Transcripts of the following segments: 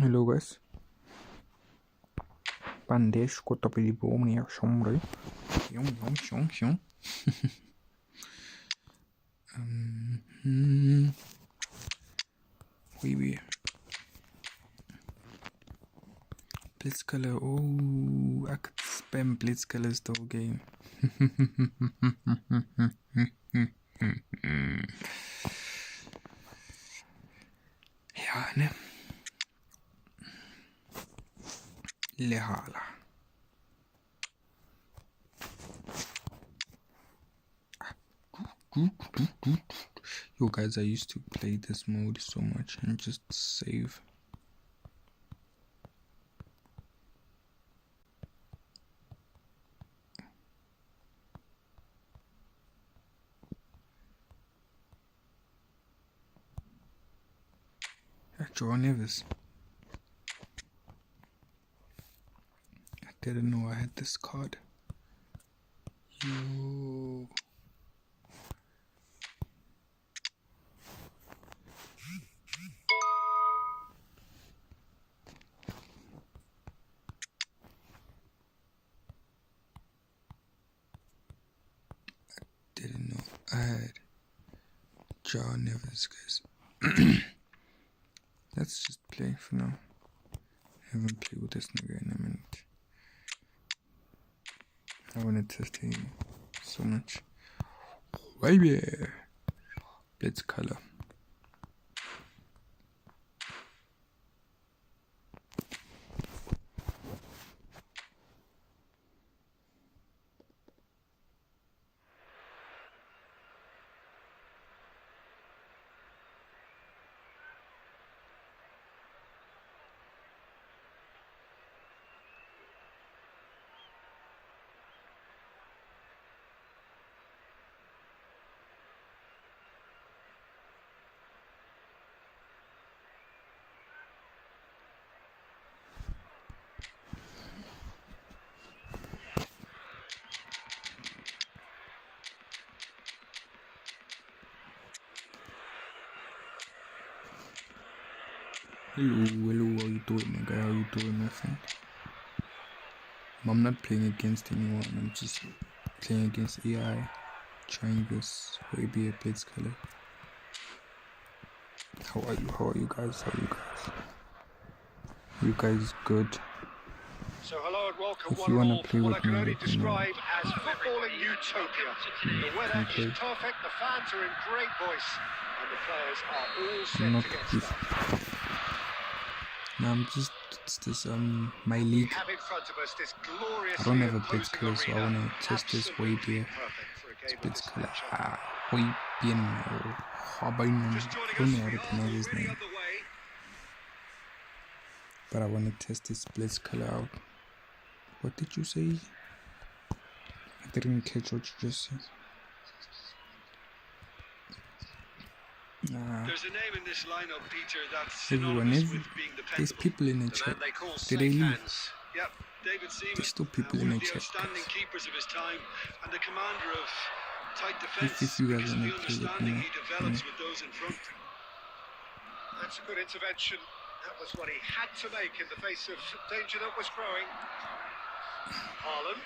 Hello guys. Bandesh ko tapili po mani shomre. Yum. Oui. Blitzcolor. Oh, I could spam Blitzcolors the whole game. Ja, ne? Lehala. Yo guys, I used to play this mode so much and just save. Joe Neves. I didn't know I had this card. Yo. Didn't know I had Joe Neves, guys. Let's just play for now. I haven't played with this nigga in a minute. I want to test him so much. Baby! Blitzcolor. Hello, how you doing, my guy? How you doing, my friend? I'm not playing against anyone, I'm just playing against AI, trying this maybe a Blitzcolor. How are you guys? You guys good? So hello and welcome. If you wanna play with me, I can only let me know. describe as footballing utopia. The weather is perfect, the fans are in great voice, and the players are all set not to get started. No, I'm just my league. Have in front of us this glorious I don't have a Blitzcolor, so I wanna test this way there. Blitzcolor. Way bien. I don't know how to pronounce his name. But I wanna test this Blitzcolor out. What did you say? I didn't catch what you just said. There's a name in this lineup, Peter, that's Everyone synonymous is. with being dependable. There's people in the chat. Did they leave? Yep, David Seaman, There's still people in one of the the chat. outstanding keepers of his time and the commander of tight defence If you guys because of the wanna play with me, understanding he develops with those in front. That's a good intervention. That was what he had to make in the face of danger that was growing. Haaland.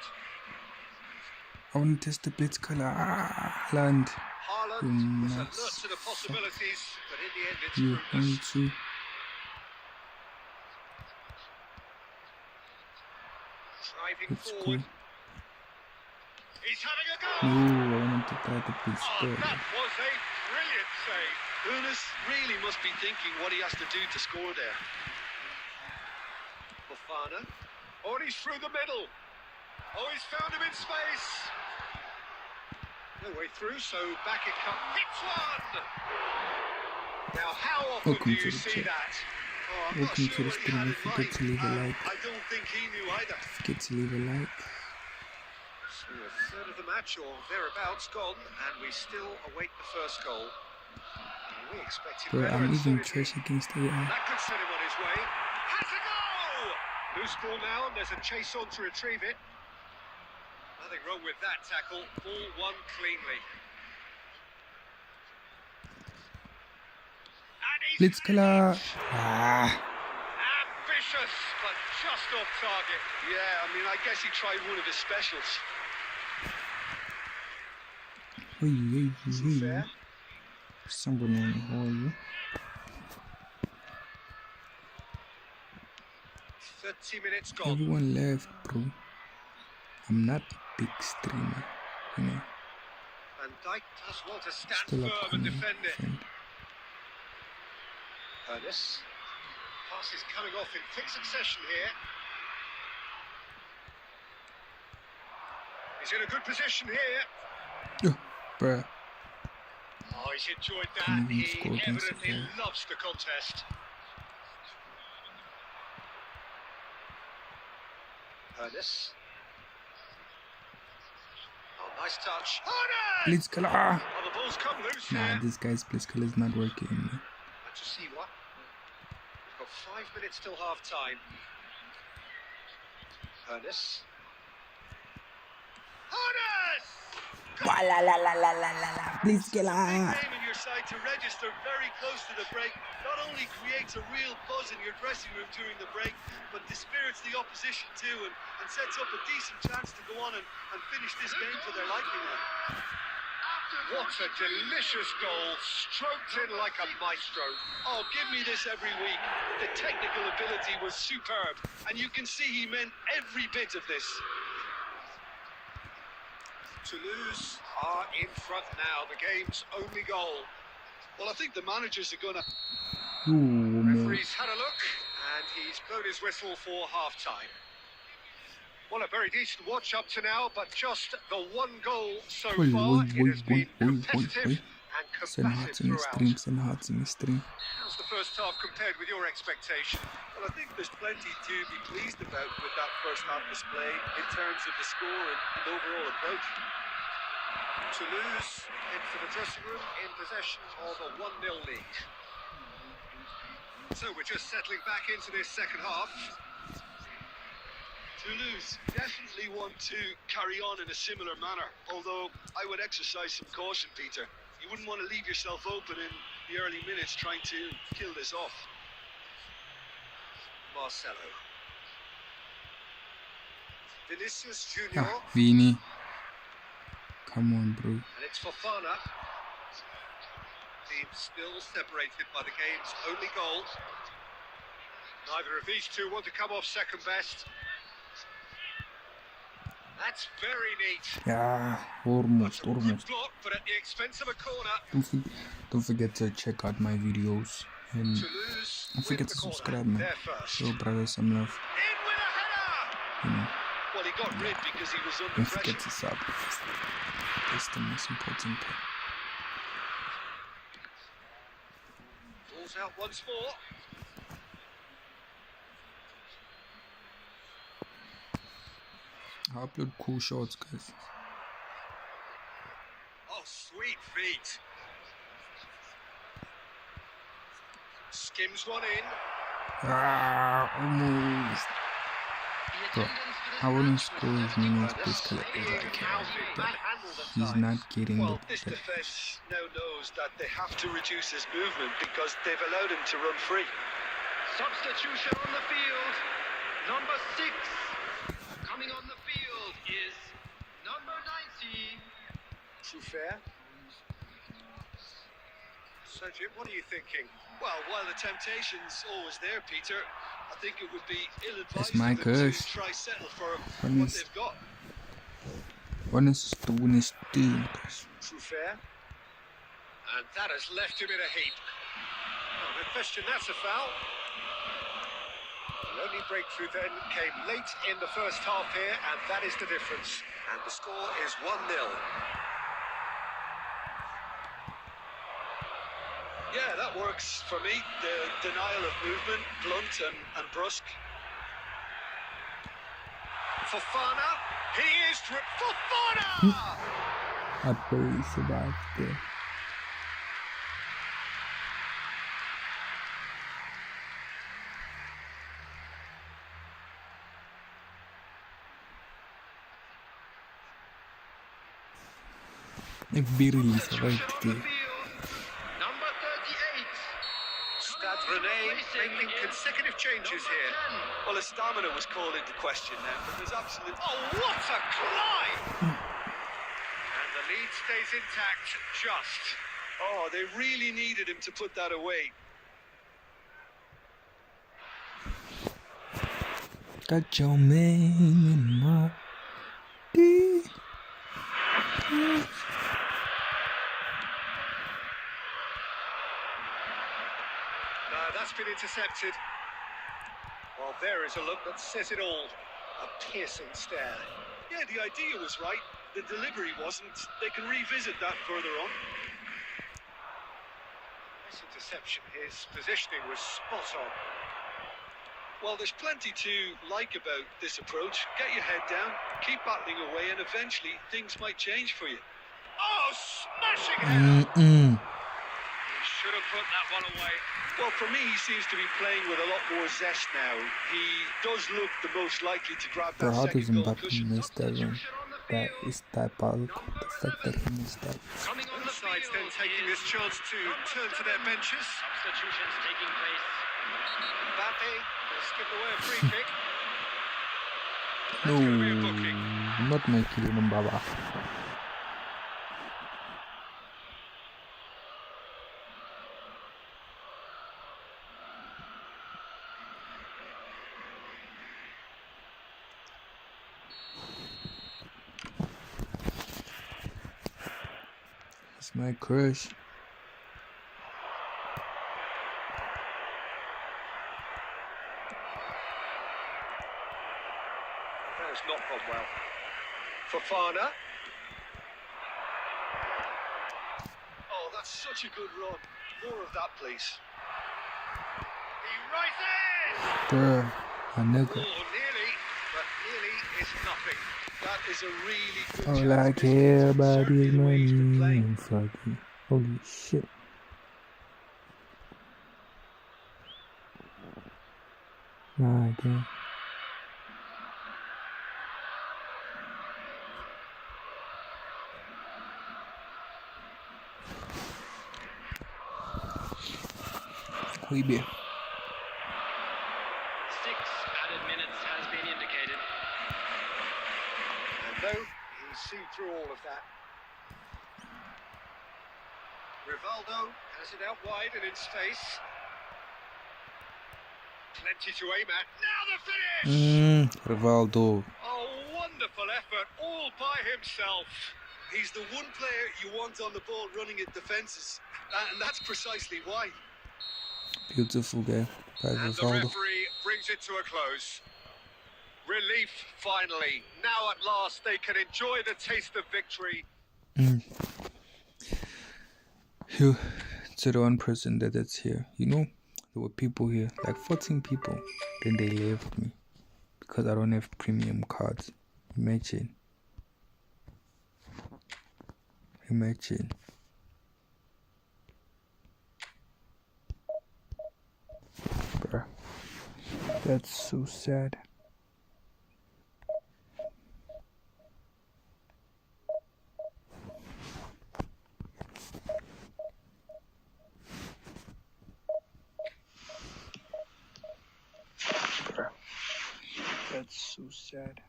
I wanna test the Blitzcolor. Haaland. Haaland was alert to the possibilities, but in the end it's You fruitless. want to? Driving That's forward. cool. He's having a go! No, I wanted to try the Oh, Blitzcolor. that was a brilliant save. Ernest really must be thinking what he has to do to score there. Fofana. Oh, and he's through the middle. Oh, he's found him in space. No way through, so back it comes. Hits one! Now, how often Welcome do you to the see chat. that? Oh, I'm not Welcome sure to the what he had stream. in Forget mind. to leave a like. I don't think he knew either. Forget to leave a like. So a third of the match or thereabouts gone, and we still await the first goal. We expected Bro, better I'm and so even did he. trash against AI. That could set him on his way. Has a goal! Loose ball now, and there's a chase on to retrieve it. Nothing wrong with that tackle. Ball won cleanly. And he's Blitzcolor. And just off target. Yeah, I mean, I guess he tried one of his specials. Fair. Somebody on the hole. 30 minutes gone. Everyone left, bro. I'm not a big streamer, you know. And Dyke does well to stand Still firm and upcoming defend it. friend. Ernest. Pass is coming off in quick succession here. He's in a good position here. Yeah, bruh. Oh, he's enjoyed Can that. you He score against evidently it? loves the contest. Ernest. Oh, nice touch. Ernest! Blitzkiller. Oh, the ball's come loose Nah, here. this guy's Blitzkiller is not working. Man. And to see what? We've got 5 minutes till half time. Ernest. Ernest! Blitzkiller. Big name in your side to register very close to the break. Not only creates a real buzz in your dressing room during the break, but dispirits the opposition too and sets up a decent chance to go on and finish this game to their liking now. What a delicious goal, stroked in like a maestro. Oh, give me this every week. The technical ability was superb, and you can see he meant every bit of this. Toulouse are in front now, the game's only goal. Well, I think the managers are going to... Referee's had a look, and he's blown his whistle for half-time. Well, a very decent watch up to now, but just the one goal so far. It has been competitive and combative throughout. Send hearts in the stream. How's the first half compared with your expectation? Well, I think there's plenty to be pleased about with that first half display in terms of the score and overall approach. Toulouse into the dressing room in possession of a 1-0 lead. So we're just settling back into this second half. Toulouse definitely want to carry on in a similar manner, although I would exercise some caution, Peter. You wouldn't want to leave yourself open in the early minutes trying to kill this off. Marcelo. Vinicius Junior. Ah, Vini. Come on, bro. And it's Fofana. Team still separated by the game's only goal. Neither of these two want to come off second best. That's very neat. Yeah, almost. Good block, but at the expense of a corner. Don't forget to check out my videos and Toulouse don't forget with to the corner. subscribe, man. They're first. Show brother some love. In with a header! You know, Well, he got rid because he was under don't pressure. forget to sub. That's the most important part. Ball's out once more. I upload cool shorts, guys. Oh, sweet feet. Skims one in. Ah, almost. Bro, I wouldn't score his minions Blitzkiller ever again, but he's not getting Well, the this defence now knows that they have to reduce his movement because they've allowed him to run free. Substitution on the field. Number 6 coming on the field is number 90. Trufair. So, Jim, what are you thinking? Well, while the temptation's always there, Peter, I think it would be ill-advised That's my for them curse. to try settle for When what is- they've got. One is doing his thing, guys. Trufair. And that has left him in a heap. Oh, no question, that's a foul. The only breakthrough then came late in the first half here, and that is the difference. And the score is 1-0. Yeah, that works for me. The denial of movement, blunt and brusque. Fofana. He is Fofana! I barely survived there. I barely survived Substitution on the there. field. Number 38. Stade Rennais making consecutive changes here. Well, his stamina was called into question then, but there's absolute... Oh, what a climb! And the lead stays intact, just. Oh, they really needed him to put that away. Got your man in my D. No, that's been intercepted. Well, there is a look that says it all. A piercing stare. Yeah, the idea was right. The delivery wasn't. They can revisit that further on. Nice interception. His positioning was spot on. Well, there's plenty to like about this approach. Get your head down, keep battling away, and eventually things might change for you. Oh, smashing header! He should have put that one away. Well, for me, he seems to be playing with a lot more zest now. He does look the most likely to grab that Bro, how does second goal Mbappe cushion. miss that run? That is diabolical. The fact that he missed that. Coming on the Both sides field then taking is this chance to turn to their benches. substitutions taking place. Mbappe has given away a free kick. No, That's going to be a booking. not my Kylian Mbappe. It's my crush. That has not gone well. Fofana. Oh, that's such a good run. More of that, please. He rises! Bruh, my nigga. Oh, nearly, but nearly is nothing. That is a really good All chance I to care miss. about Certainly is the way he's been money playing. and fucking. Holy shit. Nah, again. We be. 6 added minutes has been indicated. And no, he's seen through all of that. Rivaldo has it out wide and in space. Plenty to aim at. Now the finish! Rivaldo. Oh, wonderful effort, all by himself. He's the one player you want on the ball running at defences, and that's precisely why. Beautiful guy. By And the Rivaldo. referee brings it to a close. Relief, finally. Now at last they can enjoy the taste of victory. Here, to the one person that's here. You know, there were people here, like 14 people. Then they left me because I don't have premium cards. Imagine. Imagine. Bruh. That's so sad. Bruh. That's so sad.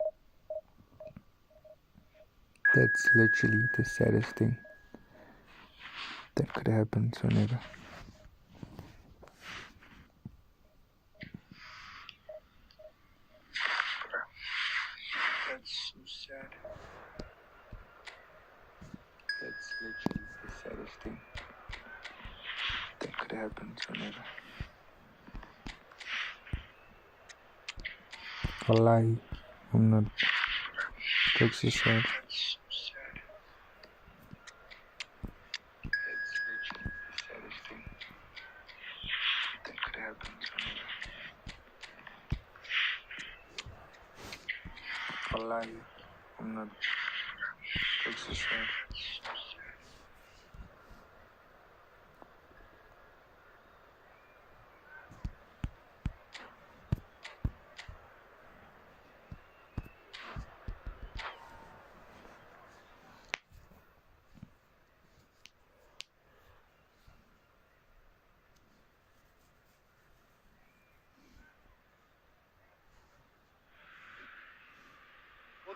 That's literally the saddest thing that could happen to a nigga. That's so sad. That's literally the saddest thing that could happen to a nigga. Wallahi, I'm not. That's so sad. That's so sad. That's literally the saddest thing that could happen to a nigga. Wallahi, I'm not. That's so sad.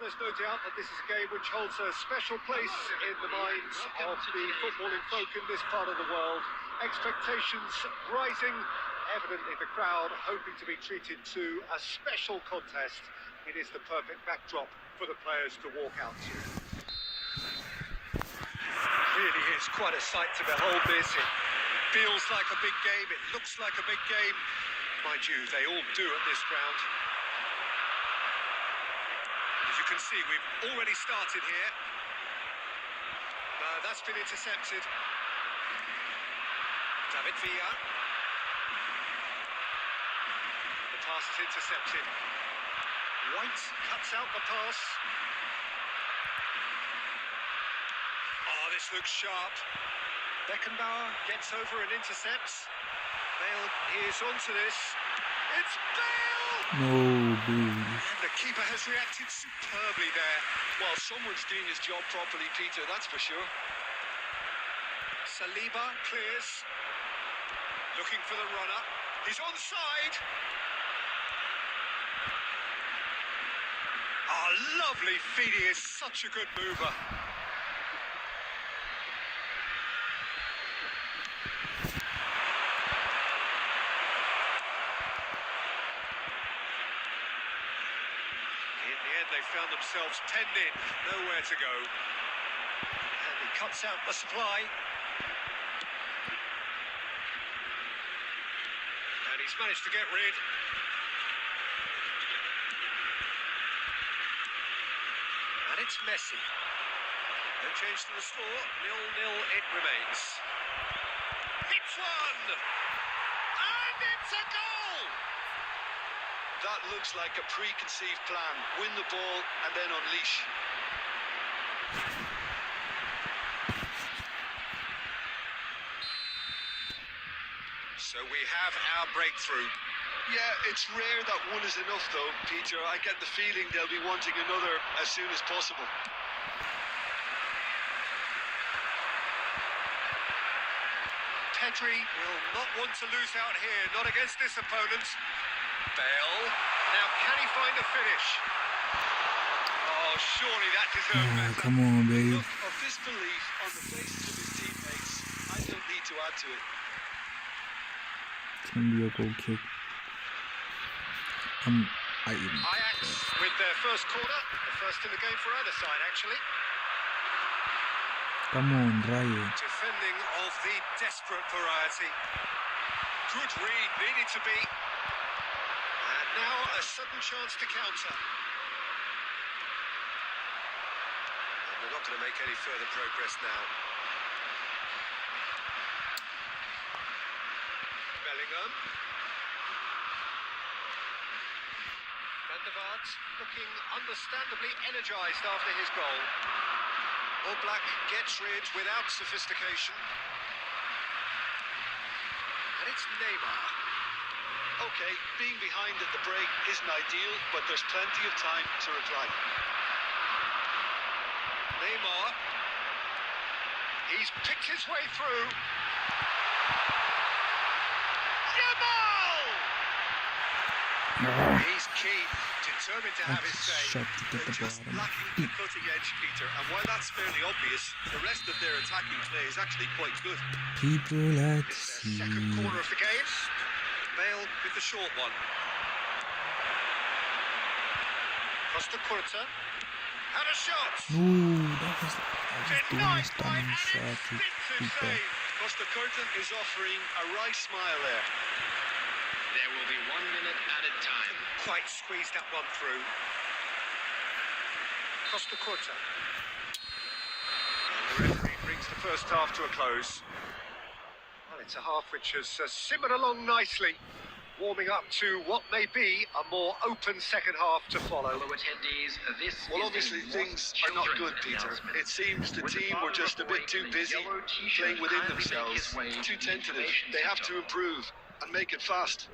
there's no doubt that this is a game which holds a special place in the minds of the footballing folk in this part of the world. Expectations rising, evidently the crowd hoping to be treated to a special contest. It is the perfect backdrop for the players to walk out to. Really is quite a sight to behold this. It feels like a big game, it looks like a big game. Mind you, they all do at this ground. As you can see, we've already started here. That's been intercepted. David Villa. The pass is intercepted. White cuts out the pass. Oh, this looks sharp. Beckenbauer gets over and intercepts. Bale is onto this. It's Bale! No, dude. The keeper has reacted superbly there. Well, someone's doing his job properly, Peter, that's for sure. Saliba clears. Looking for the runner. He's onside. Oh, lovely feed. He is such a good mover. They found themselves penned in, nowhere to go. And he cuts out the supply. And he's managed to get rid. And it's Messi. No change to the score, 0-0 it remains. Hits one! And it's a goal! That looks like a preconceived plan. Win the ball and then unleash. So we have our breakthrough. Yeah, it's rare that one is enough though, Peter. I get the feeling they'll be wanting another as soon as possible. Pedri will not want to lose out here, not against this opponent. Bale, now can he find a finish? Oh, surely that deserved better. Come on, babe. Look of disbelief on the faces of his teammates. I don't need to add to it. It's gonna be a goal kick. Ajax with their first corner, the first in the game for either side, actually. Come on, Raya. Defending of the desperate variety. Good read, needed to be. And now a sudden chance to counter. And they're not going to make any further progress now. Bellingham. Van der Vaart looking understandably energised after his goal. Oblak gets rid without sophistication. And it's Neymar. Okay, being behind at the break isn't ideal, but there's plenty of time to reply. Neymar. He's picked his way through. Yamal! He's keen, determined to have his say. Shot to get the They're just ball. lacking the cutting edge, Peter, and while that's fairly obvious, the rest of their attacking play is actually quite good. People, let's It's see. their second corner of the game. Bale with the short one. Costa Curta. Had a shot! No, that was doing a Denied by stunning an shot to instinctive keeper. save. Costa Curta is offering a wry smile there. There will be 1 minute added time. Quite squeezed that one through. Costa Curta. And the referee brings the first half to a close. Well, it's a half which has simmered along nicely, warming up to what may be a more open second half to follow. Fellow attendees, this Well, is obviously the things Watch are not good, Children's Peter. announcement. It seems the With the team were father just a of the bit too boy in the busy yellow t-shirt playing within kindly make themselves, his way to too the tentative. information They have to centre. improve and make it fast.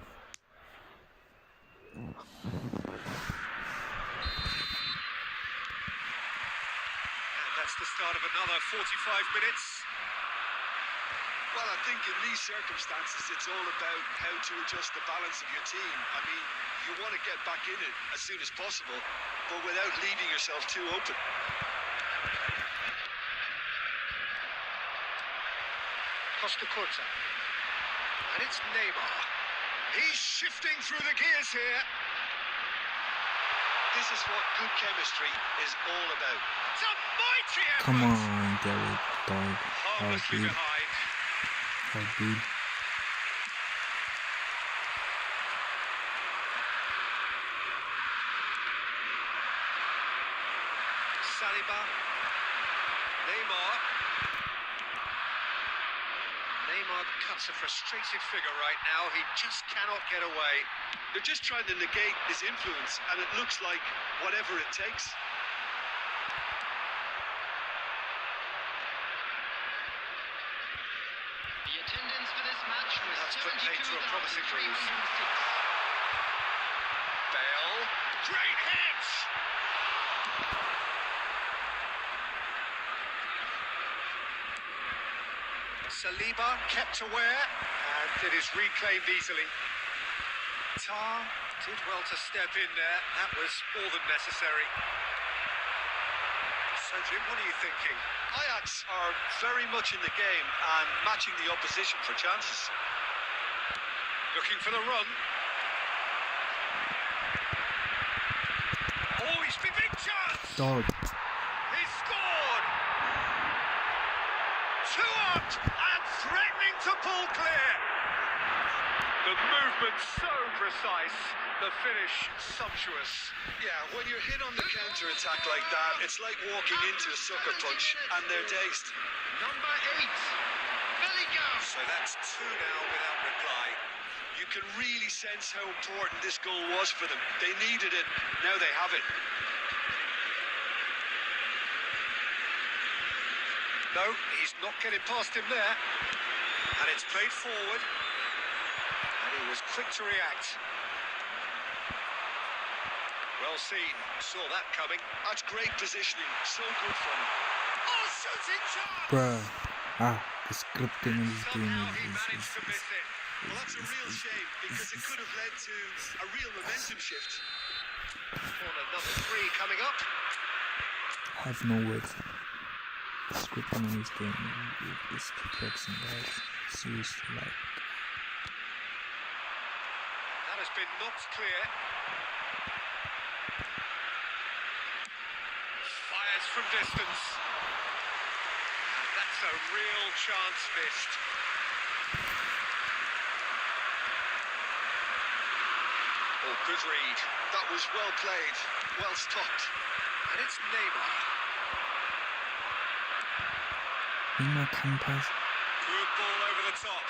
And that's the start of another 45 minutes. Well, I think in these circumstances, it's all about how to adjust the balance of your team. I mean, you want to get back in it as soon as possible, but without leaving yourself too open. Costa Curta. And it's Neymar. He's shifting through the gears here. This is what good chemistry is all about. It's a mighty effort. Come on, Derek, dog. Harmlessly Heartbeat. behind. Heartbeat. Saliba. Neymar. Neymar cuts a frustrated figure right now. He just cannot get away. They're just trying to negate his influence, and it looks like whatever it takes. The attendance for this match was That's put paid to a promising move. 72,306. Bale. Great hit! Saliba kept aware, and it is reclaimed easily. Tar did well to step in there. That was more than necessary. So, Jim, what are you thinking? Ajax are very much in the game and matching the opposition for chances. Looking for the run. Oh, he's been big chance! Dog. He scored! 2 up and threatening to pull clear. The movement so precise, the finish sumptuous. Yeah, when you're hit on the counter-attack like that, it's like walking into a sucker punch and they're dazed. Number 8, Bellingham. So that's 2 now without reply. You can really sense how important this goal was for them. They needed it, now they have it. No, he's not getting past him there. And it's played forward. And he was quick to react. Well seen, saw that coming. That's great positioning, so good for him. Oh, shooting chance! Bruh. The scripting in this game Somehow he managed to is miss it. Well, that's a real shame, because it could have led to a real momentum shift. Corner number 3 coming up. I have no words. The scripting in this game is perplexing, guys. Seriously, like. That has been knocked clear. Fires from distance. And that's a real chance missed. Oh, good read. That was well played, well stopped. And it's Neymar. In my campus. Good ball over the top.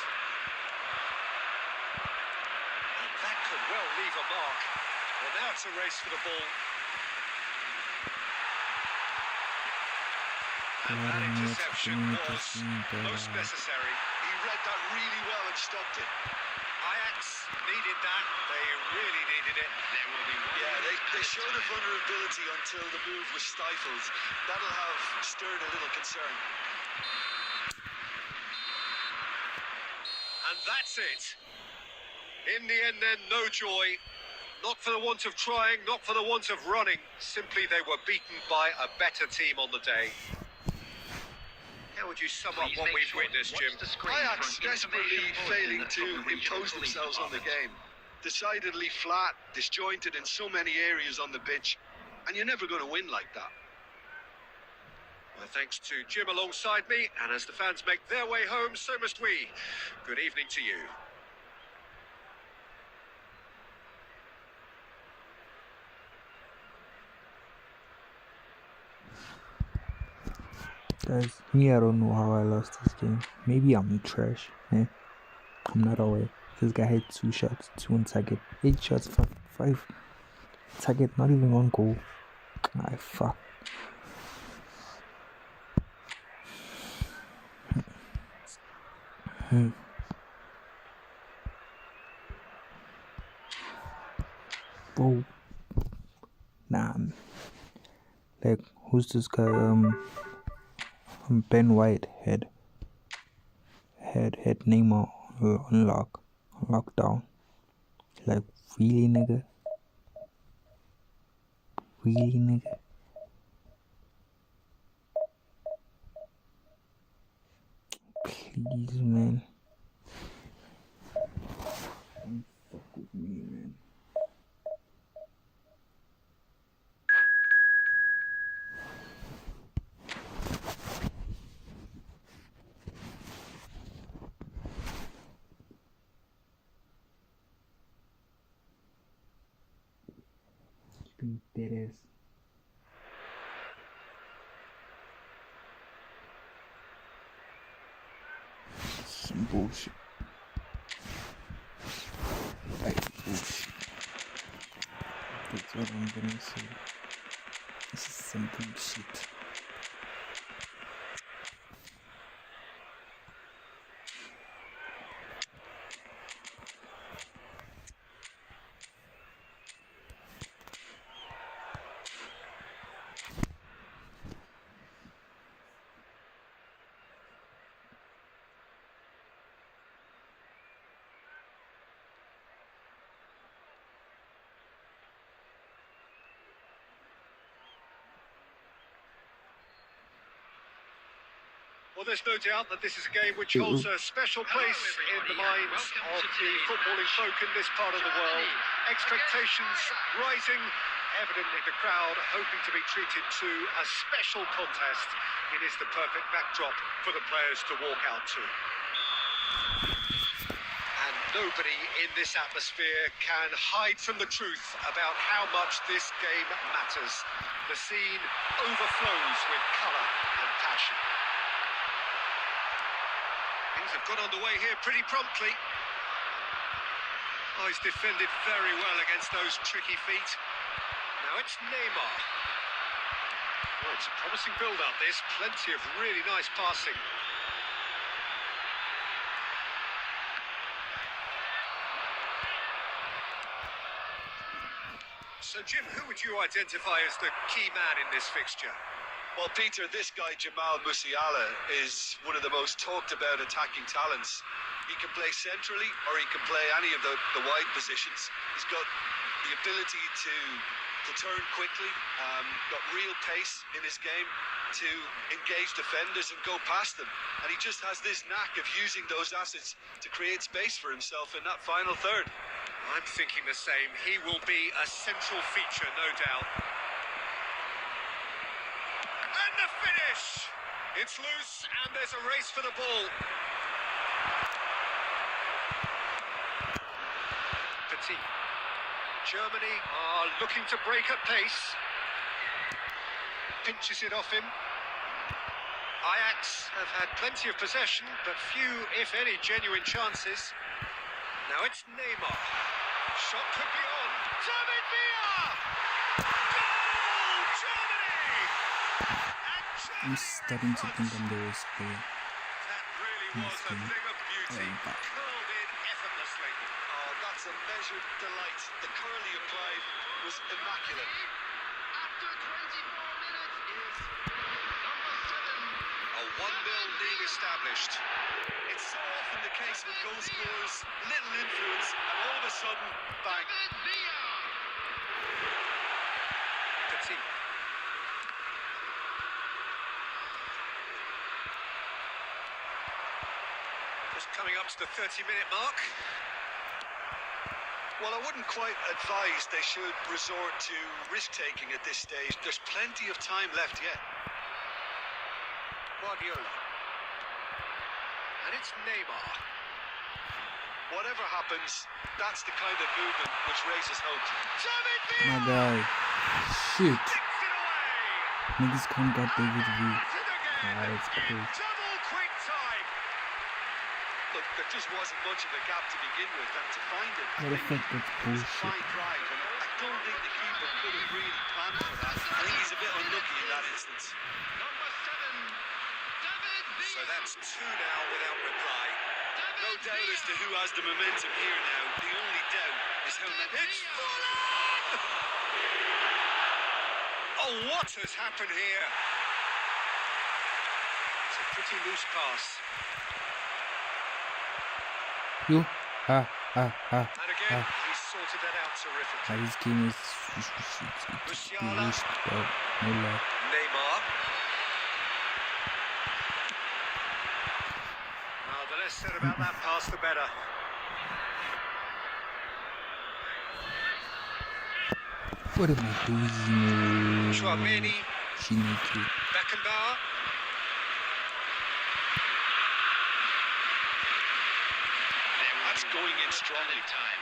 And that could well leave a mark. Well, now it's a race for the ball. And that interception was most necessary. He read that really well and stopped it. Ajax needed that. They really needed it. There will be one. Yeah, they showed a vulnerability until the move was stifled. That'll have stirred a little concern. And that's it. In the end then, no joy. Not for the want of trying, not for the want of running. Simply they were beaten by a better team on the day. How would you sum up what we've witnessed, Jim? Ajax desperately failing to impose themselves on the game. Decidedly flat, disjointed in so many areas on the pitch. And you're never going to win like that. Well, thanks to Jim alongside me, and as the fans make their way home, so must we. Good evening to you. Guys, me, I don't know how I lost this game. Maybe I'm trash. I'm not aware. This guy had 2 shots, 2 on target, 8 shots, 5 target, not even 1 goal. Fuck. Whoa. Nah. Like, who's this guy? Ben White Head Neymar on lockdown. Like, really, nigga? Really, nigga? Please, man. Don't fuck with me, man. Keeping dead ass. Some bullshit. Like bullshit. That's what I'm gonna say. This is some bullshit. Well, there's no doubt that this is a game which holds a special place in the minds of the footballing folk in this part of the world. Expectations rising, evidently the crowd hoping to be treated to a special contest. It is the perfect backdrop for the players to walk out to. And nobody in this atmosphere can hide from the truth about how much this game matters. The scene overflows with colour and passion. Things have got underway here pretty promptly. Oh, he's defended very well against those tricky feet. Now it's Neymar. Oh, it's a promising build-up, this. Plenty of really nice passing. So, Jim, who would you identify as the key man in this fixture? Well, Peter, this guy, Jamal Musiala, is one of the most talked about attacking talents. He can play centrally or he can play any of the wide positions. He's got the ability to turn quickly, got real pace in his game to engage defenders and go past them. And he just has this knack of using those assets to create space for himself in that final third. I'm thinking the same. He will be a central feature, no doubt. And the finish! It's loose and there's a race for the ball. Petit. Germany are looking to break at pace. Pinches it off him. Ajax have had plenty of possession, but few, if any, genuine chances. Now it's Neymar. Shot could be on. David Villa! Goal! Germany! I'm starting to think I'm the worst player. That really was a thing of beauty. Curled in effortlessly. Oh, that's a measured delight. The curl he applied was immaculate. After 24 minutes is number 7. A 1-0 lead established. It's so often the case with goal scorers, little influence, and all of a sudden, bang. David Villa. Petit. Just coming up to the 30-minute mark. Well, I wouldn't quite advise they should resort to risk-taking at this stage. There's plenty of time left yet. Guardiola. And it's Neymar. Whatever happens, that's the kind of movement which raises hope. David My Villa! guy. Shit. Takes it away! Niggas can't get David V. At it again! That's In crazy. double quick time! Look, there just wasn't much of a gap to begin with, and to find it, What the fuck, that's was a bullshit. fine drive, and I don't think the keeper could have really planned for that. I think he's a bit unlucky in that instance. Number 7. David Villa. So that's 2 now without reply. No doubt as to who has the momentum here now. The only doubt is how many... It's full on! Oh, what has happened here? It's a pretty loose pass. You. And again, he sorted that out terrifically. This game is it's bewitched, but no lie. Neymar. The less said about that pass, the better. What am I doing? Chouameni, Shiniki. Beckenbauer. That's going in strongly. Time.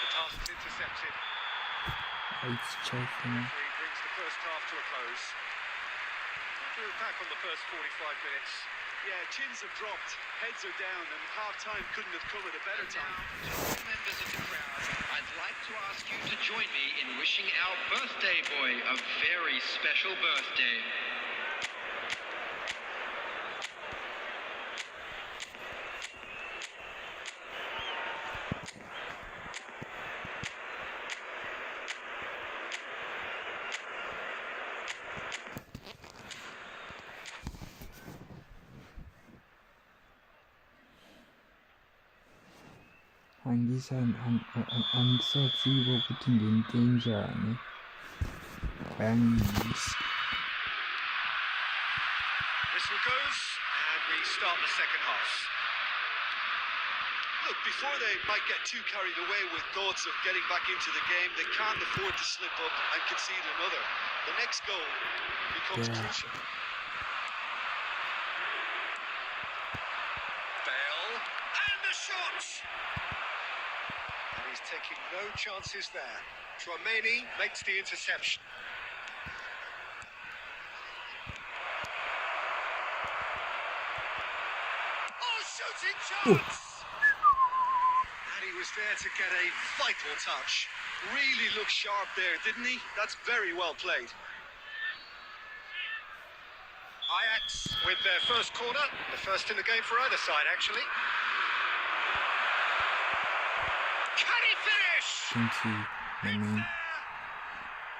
The pass is intercepted. It's chafing. Referee brings the first half to a close. We're back on the first 45 minutes. Yeah, chins have dropped, heads are down, and half-time couldn't have come at a better time. To all members of the crowd, I'd like to ask you to join me in wishing our birthday boy a very special birthday. Angisa angisaziwa ukuthi ngente njani bayangiyisa. Whistle goes, and we start the second half. Look, before they might get too carried away with thoughts of getting back into the game, they can't afford to slip up and concede another. The next goal becomes crucial. Bale, and the shot! And he's taking no chances there. Chouameni makes the interception. Oh, shooting chance! And he was there to get a vital touch. Really looked sharp there, didn't he? That's very well played. Ajax with their first corner, the first in the game for either side, actually. Can he finish? Thank you.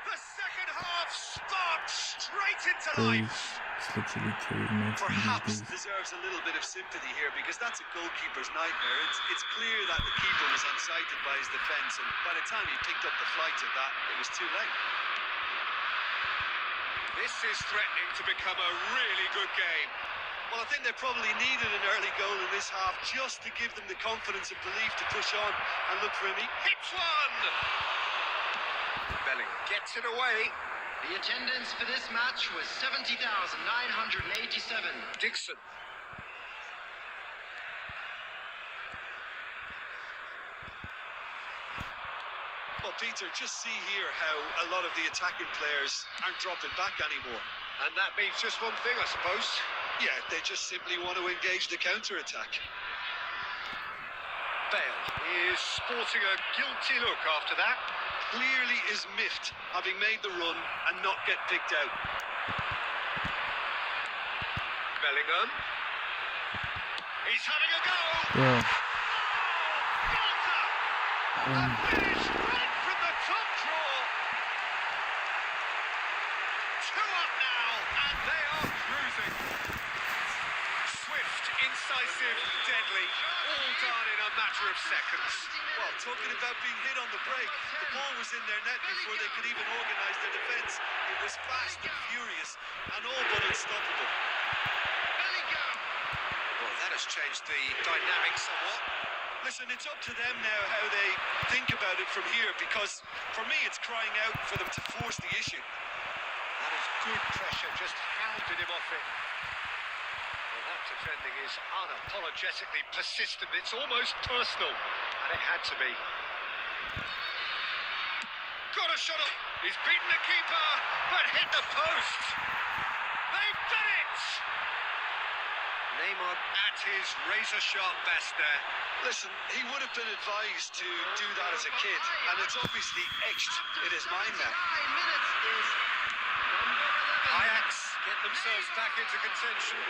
The second half sparks straight into Goals life. is literally killing my team Perhaps these days. deserves a little bit of sympathy here because that's a goalkeeper's nightmare. It's clear that the keeper was unsighted by his defence, and by the time he picked up the flight of that, it was too late. This is threatening to become a really good game. Well, I think they probably needed an early goal in this half just to give them the confidence and belief to push on and look for Hits one! Bellingham gets it away. The attendance for this match was 70,987. Dixon. Well, Peter, just see here how a lot of the attacking players aren't dropping back anymore. And that means just one thing, I suppose. Yeah, they just simply want to engage the counter-attack. Bale is sporting a guilty look after that. Clearly is miffed, having made the run and not get picked out. Bellingham. He's having a go. Yeah. A finish right from the top draw. 2 up now, and they are cruising. Swift, incisive, deadly, all done in a matter of seconds. Well, talking about being hit on the break, the ball was in their net before they could even organise their defence. It was fast and furious and all but unstoppable. Well, that has changed the dynamic somewhat. Listen, it's up to them now how they think about it from here, because for me it's crying out for them to force the issue. That is good pressure, just hounded him off it. Well, that defending is unapologetically persistent. It's almost personal, and it had to be. Got a shot up. He's beaten the keeper, but hit the post. They've done it! Neymar at his razor-sharp best there. Listen, he would have been advised to do that as a kid, and it's obviously etched in his mind now. 9 minutes is number 11. Ajax get themselves back into contention.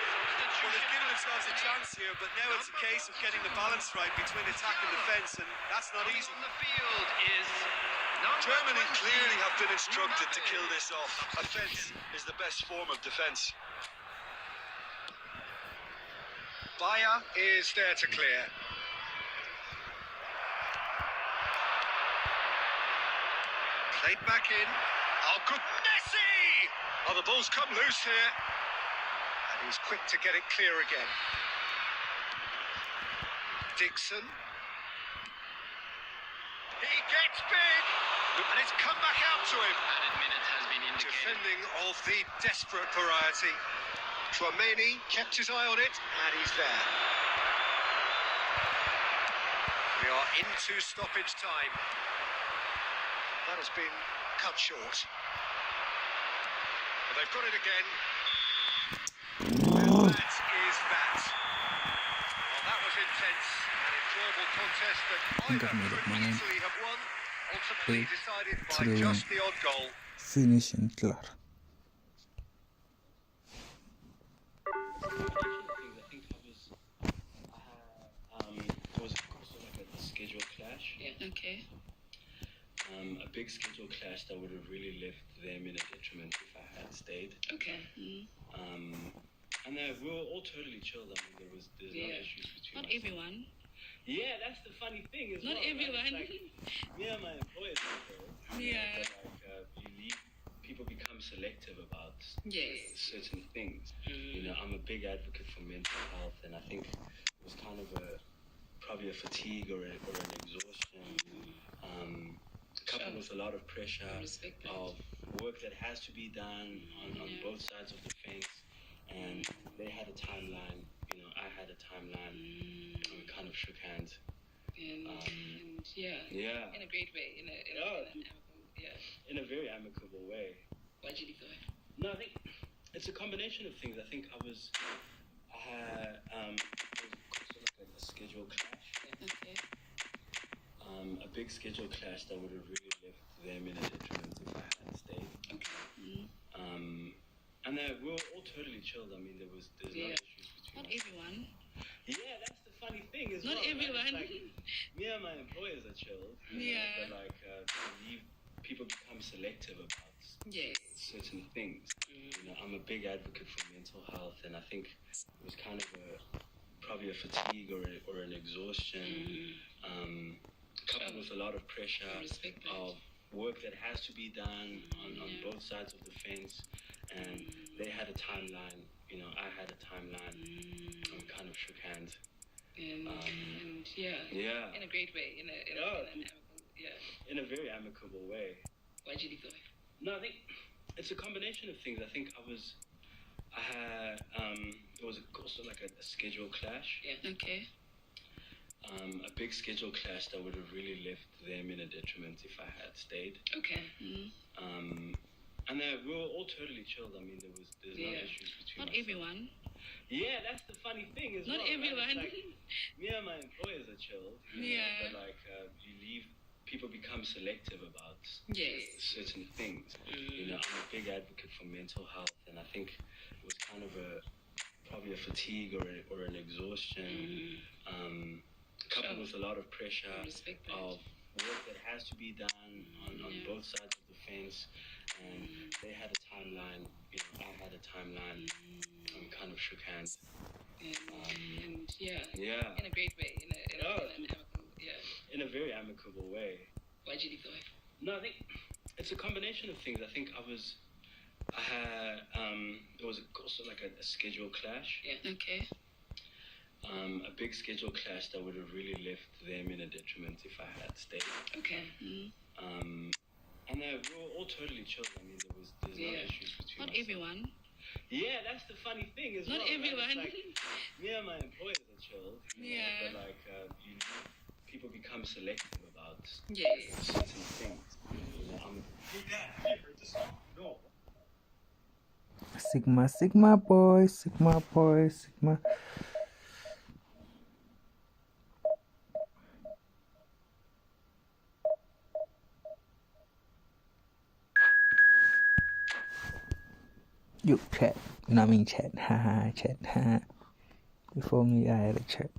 Well, they've given themselves a chance here, but now it's a case of getting the balance right between attack and defence, and that's not easy. On the field is number Germany 20. clearly have been instructed to kill this off. Offence is the best form of defence. Bayer is there to clear. Played back in. Oh, good. Messi! Oh, the ball's come loose here. And he's quick to get it clear again. Dixon. He gets big. And it's come back out to him. Added minute has been indicated. Defending of the desperate variety. Chouameni kept his eye on it, and he's there. We are into stoppage time. That has been cut short. But they've got it again. And that is that. Well, that was intense. An enjoyable contest that think either I've made up could my mind. easily have won. Ultimately Hey, decided by today just the odd goal. finishing klar. It was also like a schedule clash. Yeah. Okay. A big schedule clash that would have really left them in a detriment if I had stayed. Okay. And we were all totally chilled. I mean, there's no issues between Not us. everyone. Yeah, that's the funny thing as Not well. everyone. Right? Like, me and my employers are chilled. Yeah. But you leave, people become selective about Yes. certain things. You know, I'm a big advocate for mental health, and I think it was kind of probably a fatigue or an exhaustion, coupled with a lot of pressure I respect that. of work that has to be done on both sides of the fence, and they had a timeline, you know, I had a timeline, and we kind of shook hands. And yeah. Yeah, In a great way. In in a very amicable way. Why did you do it? No, I think it's a combination of things. I think it was also like a schedule clash. Okay. A big schedule clash that would have really left them in a detriment if I had stayed. Okay. And we were all totally chilled. I mean, there's no issues between Not us. everyone. Yeah, that's the funny thing as Not well. everyone. Right? Like, me and my employers are chilled. Yeah. But people become selective about Yes. certain things. You know, I'm a big advocate for mental health, and I think it was kind of probably a fatigue or an exhaustion, coupled with a lot of pressure I respect that. of work that has to be done on both sides of the fence, and they had a timeline, you know, I had a timeline, and we kind of shook hands. And Yeah, in a great way. In a very amicable way. Why did you do it? No, I think it's a combination of things. I think there was also like a schedule clash. Yeah. Okay. A big schedule clash that would have really left them in a detriment if I had stayed. Okay. And we were all totally chilled. I mean, there's no issues between Not us. everyone. Yeah, that's the funny thing as Not well. everyone. Right? Like, me and my employers are chilled. Yeah. But you leave, people become selective about Yes. certain things. You know, I'm a big advocate for mental health, and I think it was kind of probably a fatigue or an exhaustion, coupled with a lot of pressure I respect that. of work that has to be done on both sides of the fence, and they had a timeline, you know, I had a timeline, and we kind of shook hands. And yeah. Yeah, In a great way. in a very amicable way. Why did you do it? No, I think it's a combination of things. I think there was also like a schedule clash. Yeah. Okay. A big schedule clash that would have really left them in a detriment if I had stayed. Okay. And we were all totally chilled. I mean, there's no issues between Not us. everyone. Yeah, that's the funny thing as Not well. Right? everyone. Like, me and my employers are chilled. Yeah. But people become selective about Yes. certain things. You know, Sigma boy, Sigma boy, Sigma. Yo, chat. You know what I mean, chat. Haha, chat. Haha. Before me, I had a chat.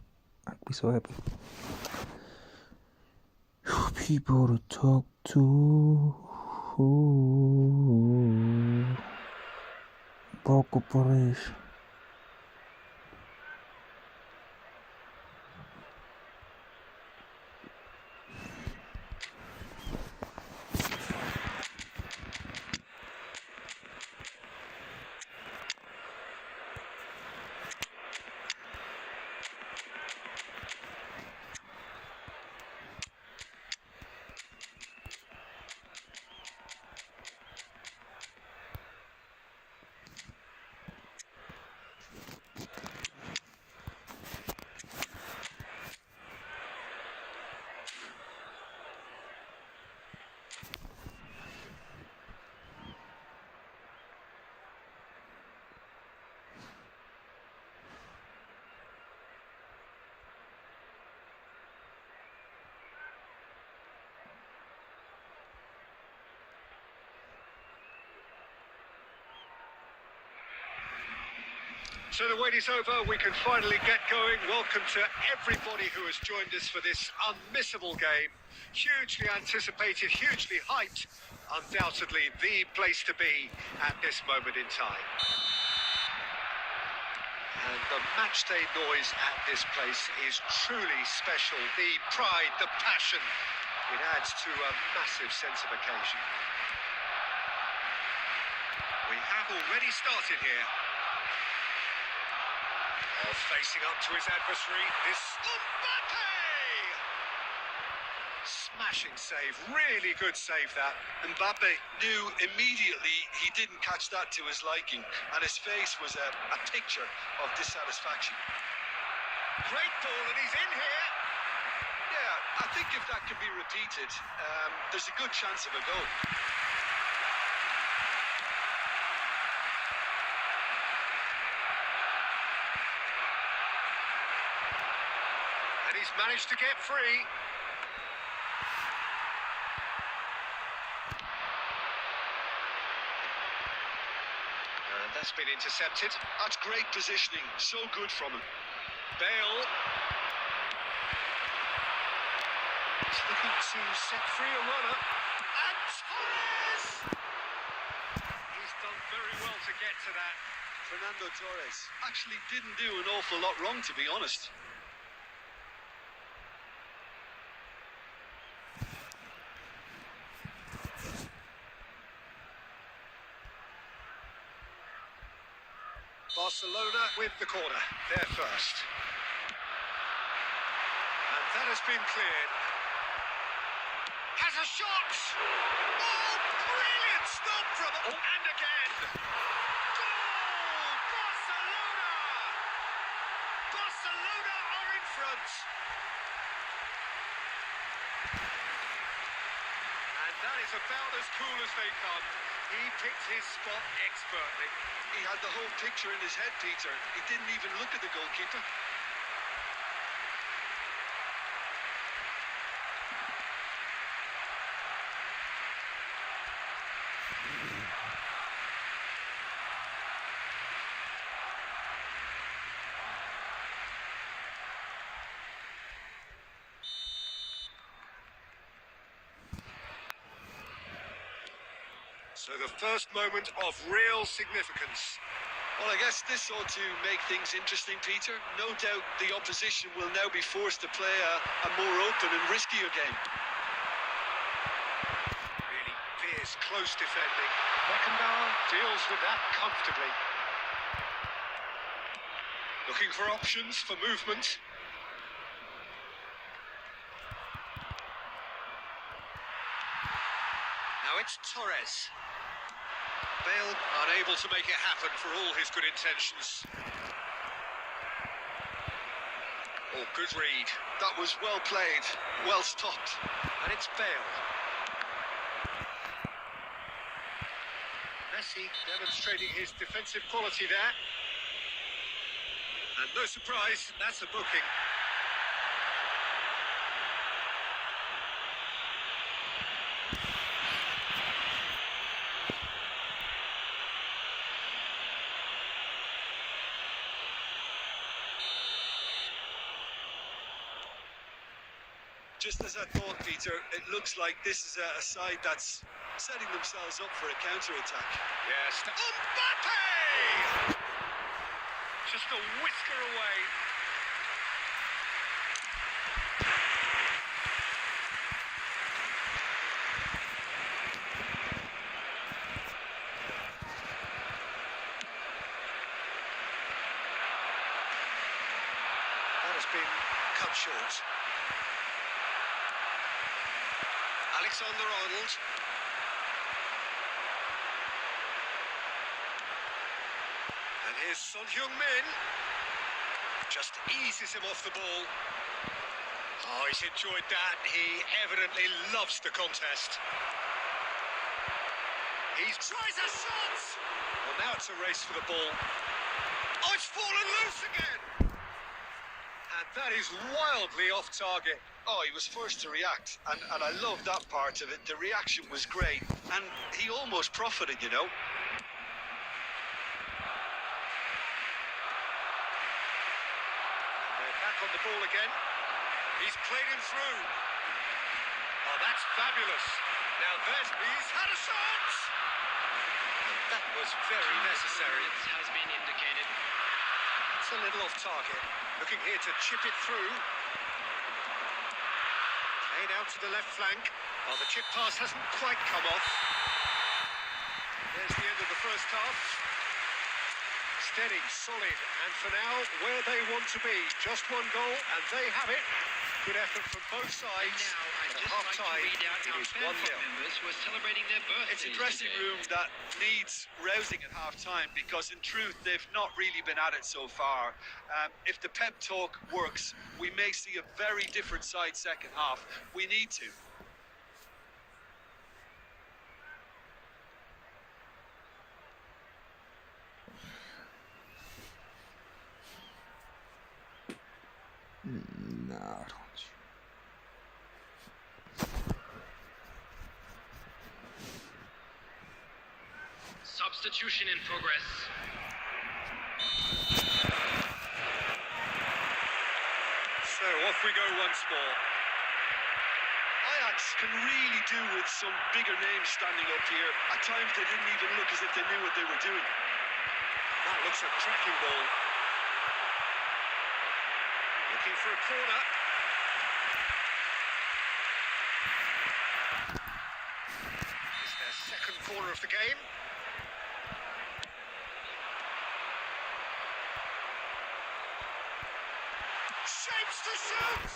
I'd be so happy. People to talk to. Bro, corporation. So the wait is over, we can finally get going. Welcome to everybody who has joined us for this unmissable game. Hugely anticipated, hugely hyped. Undoubtedly the place to be at this moment in time. And the matchday noise at this place is truly special. The pride, the passion, it adds to a massive sense of occasion. We have already started here. Facing up to his adversary, this Mbappe! Smashing save, really good save that. Mbappe knew immediately he didn't catch that to his liking, and his face was a picture of dissatisfaction. Great ball, and he's in here. Yeah, I think if that can be repeated, there's a good chance of a goal. He's managed to get free. And that's been intercepted. That's great positioning. So good from him. Bale. He's looking to set free a runner. And Torres! He's done very well to get to that. Fernando Torres actually didn't do an awful lot wrong, to be honest. Barcelona with the corner, there first. And that has been cleared. Has a shot! Oh, brilliant stop from... Oh, and again! Goal! Barcelona! Barcelona are in front. And that is about as cool as they come. He picked his spot expertly. He had the whole picture in his head, Peter. He didn't even look at the goalkeeper. So the first moment of real significance. Well, I guess this ought to make things interesting, Peter. No doubt the opposition will now be forced to play a more open and riskier game. Really fierce, close defending. Beckenbauer deals with that comfortably. Looking for options, for movement. Now it's Torres. Bale unable to make it happen for all his good intentions. Oh, good read. That was well played, well stopped. And it's Bale. Messi demonstrating his defensive quality there. And no surprise, that's a booking. Just as I thought, Peter, it looks like this is a side that's setting themselves up for a counter-attack. Yes, Mbappe! Just a whisker away. That has been cut short. Alexander-Arnold. And here's Son Heung-min. Just eases him off the ball. Oh, he's enjoyed that. He evidently loves the contest. He tries a shot! Well, now it's a race for the ball. Oh, it's fallen loose again! And that is wildly off target. Oh, he was first to react, and I love that part of it. The reaction was great, and he almost profited, you know. again. He's played him through. Oh, that's fabulous. Now he's had a shot. That was very necessary. It has been indicated. It's a little off target. Looking here to chip it through. Played out to the left flank. Oh, the chip pass hasn't quite come off. There's the end of the first half. Steady, solid, and for now, where they want to be. Just one goal, and they have it. Good effort from both sides. Now, I'd At just half like to time, read out it our is fan 1-0. club members who are celebrating their birthdays. It's a dressing today. room that needs rousing at half time because, in truth, they've not really been at it so far. If the pep talk works, we may see a very different side second half. We need to. Nah, don't Substitution in progress. So off we go once more. Ajax can really do with some bigger names standing up here. At times they didn't even look as if they knew what they were doing. That looks a cracking ball. Looking for a corner. It's their second corner of the game. Shapes to shoot!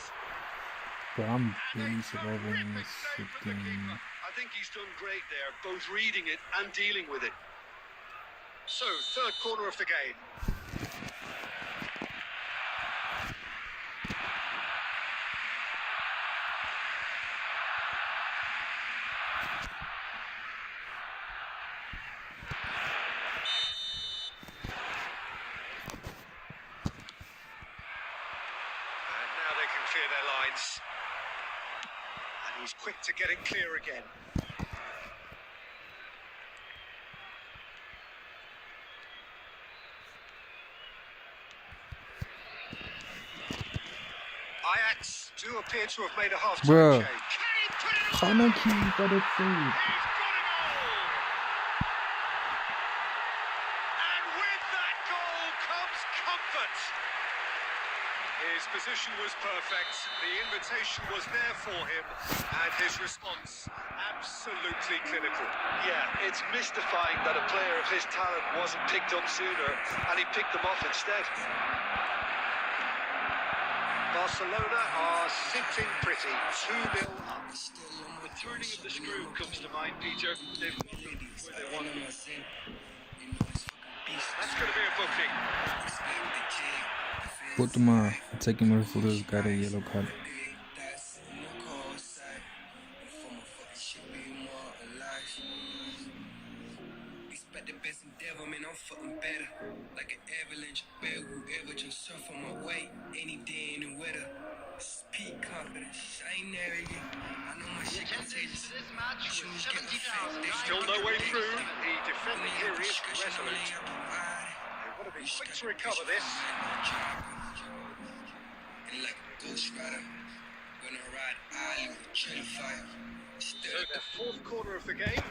But I'm really surviving this game. I think he's done great there, both reading it and dealing with it. So, third corner of the game. And now they can clear their lines. And he's quick to get it clear again. Ajax do appear to have made a half-time Bruh. change. Can he put it away? Kaneki got it saved. He's got it all! And with that goal comes comfort. His position was perfect, the invitation was there for him, and his response absolutely clinical. Yeah, it's mystifying that a player of his talent wasn't picked up sooner and he picked them off instead. Barcelona are sitting pretty, 2-0 up. The turning of the screw comes to mind, Peter. They've got them where they want them. That's going to be a booking. Potuma attacking midfielders got a yellow card. Expect the best endeavor, man, I'm fucking better. Like an avalanche, bear whoever just surf on my way. Any day, any weather. Speak confidence, I ain't arrogant. I know my shit contagious. This match was Shoes get 70,000. affected. Still no way through. The defending here is resolute. They want to be quick to recover this. And like a ghost rider, when I ride, I leave a trail of fire. So Still their fourth corner of the game.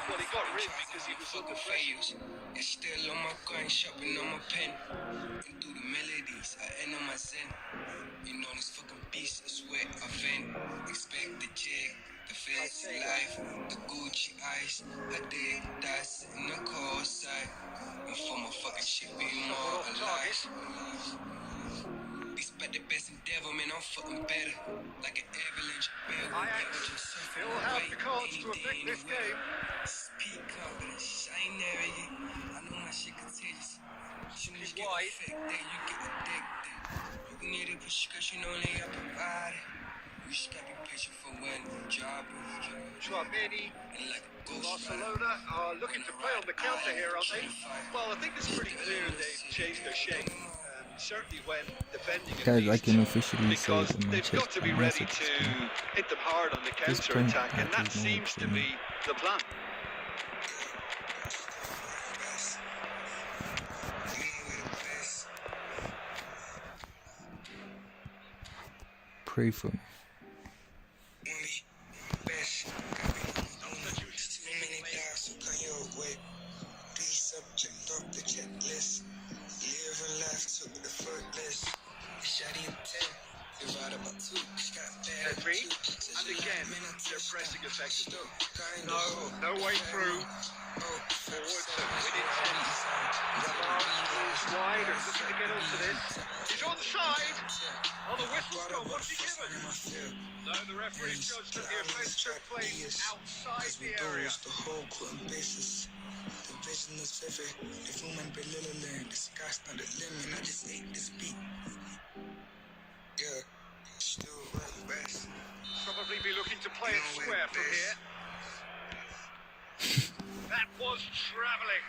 Well, he got rid because he was under pressure. fails. It's still on my grind, sharpen on my pen. And through the melodies, I end on my zen. You know this fucking beast is where I vent. Expect the jig, the fancy life, the Gucci eyes. I dig that in the cold side. And for my fucking shit be more alive. Expect the best endeavor, man, I'm fucking better. Like an avalanche, bear Ajax still have the cards to affect this game. Speak confidence, I ain't arrogant. I know my shit contagious. Soon as you get wide. affected, you get addicted. You need a prescription, only I provide it. We just gotta be patient for when the job is. Chouameni, And like a ghost rider, Barcelona are looking to play on the counter here, aren't they? Well, I think it's pretty clear they've changed their shape. Certainly when defending at Guys, I least, can officially say because that my they've got chest to be and ready message to hit them hard on the This counter attack, point and that is no seems to for me. be the plan. Pray for me. Pedri, and again, they're pressing effectively. No way through. Forwards and with intent. Jamal moves wide and looking to get onto this. He's onside. Oh, the whistle's gone. What's he given? No, the referee judged that the offence took place outside the area. The whole court and basis. The vision is vivid. If woman be little learn, the sky's not the limit. I just ate this beat. Yeah, still work best. Probably be looking to play it square from here. That was travelling.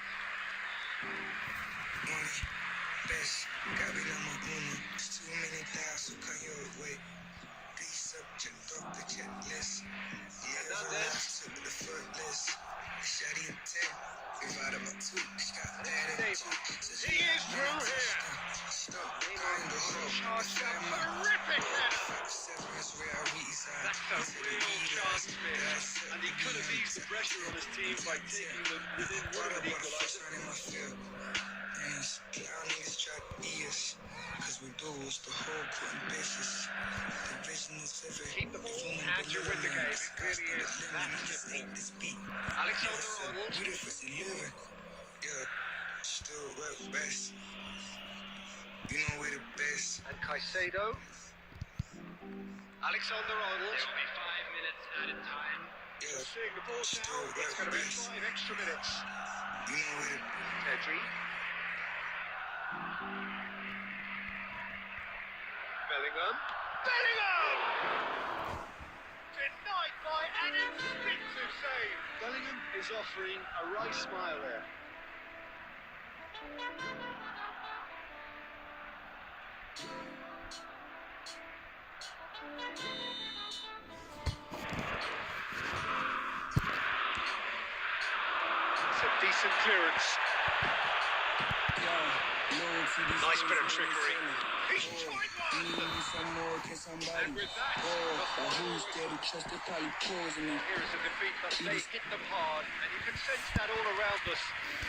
Best, got me on my uno. It's too many dials, so come your way. These subject off the checklist. Yeah, that's to the foot list. Shady intent. We ride about two. Got that He is through here. Charged up, horrific header. That's a real chance miss. And he could have eased the pressure on his team by taking them within one of an equaliser. Niggas try to be us, cause we do is the whole court and basis. The vision is vivid. Keep the ball and you win the game. It really is that simple. Alexander-Arnold. Yeah, still work best. You know we're the best. And Caicedo. Alexander-Arnold. There will be 5 minutes at a time. Yeah, Seeing the ball now, it's going to be 5 extra minutes. you know we're the Pedri. Bellingham! Denied by an instinctive save. Bellingham is offering a wry smile there. It's a decent clearance. Nice bit of trickery. He's tried one! And with that, who's there to trust the probably poison me. here is a defeat, but they hit them hard, and you can sense that all around us.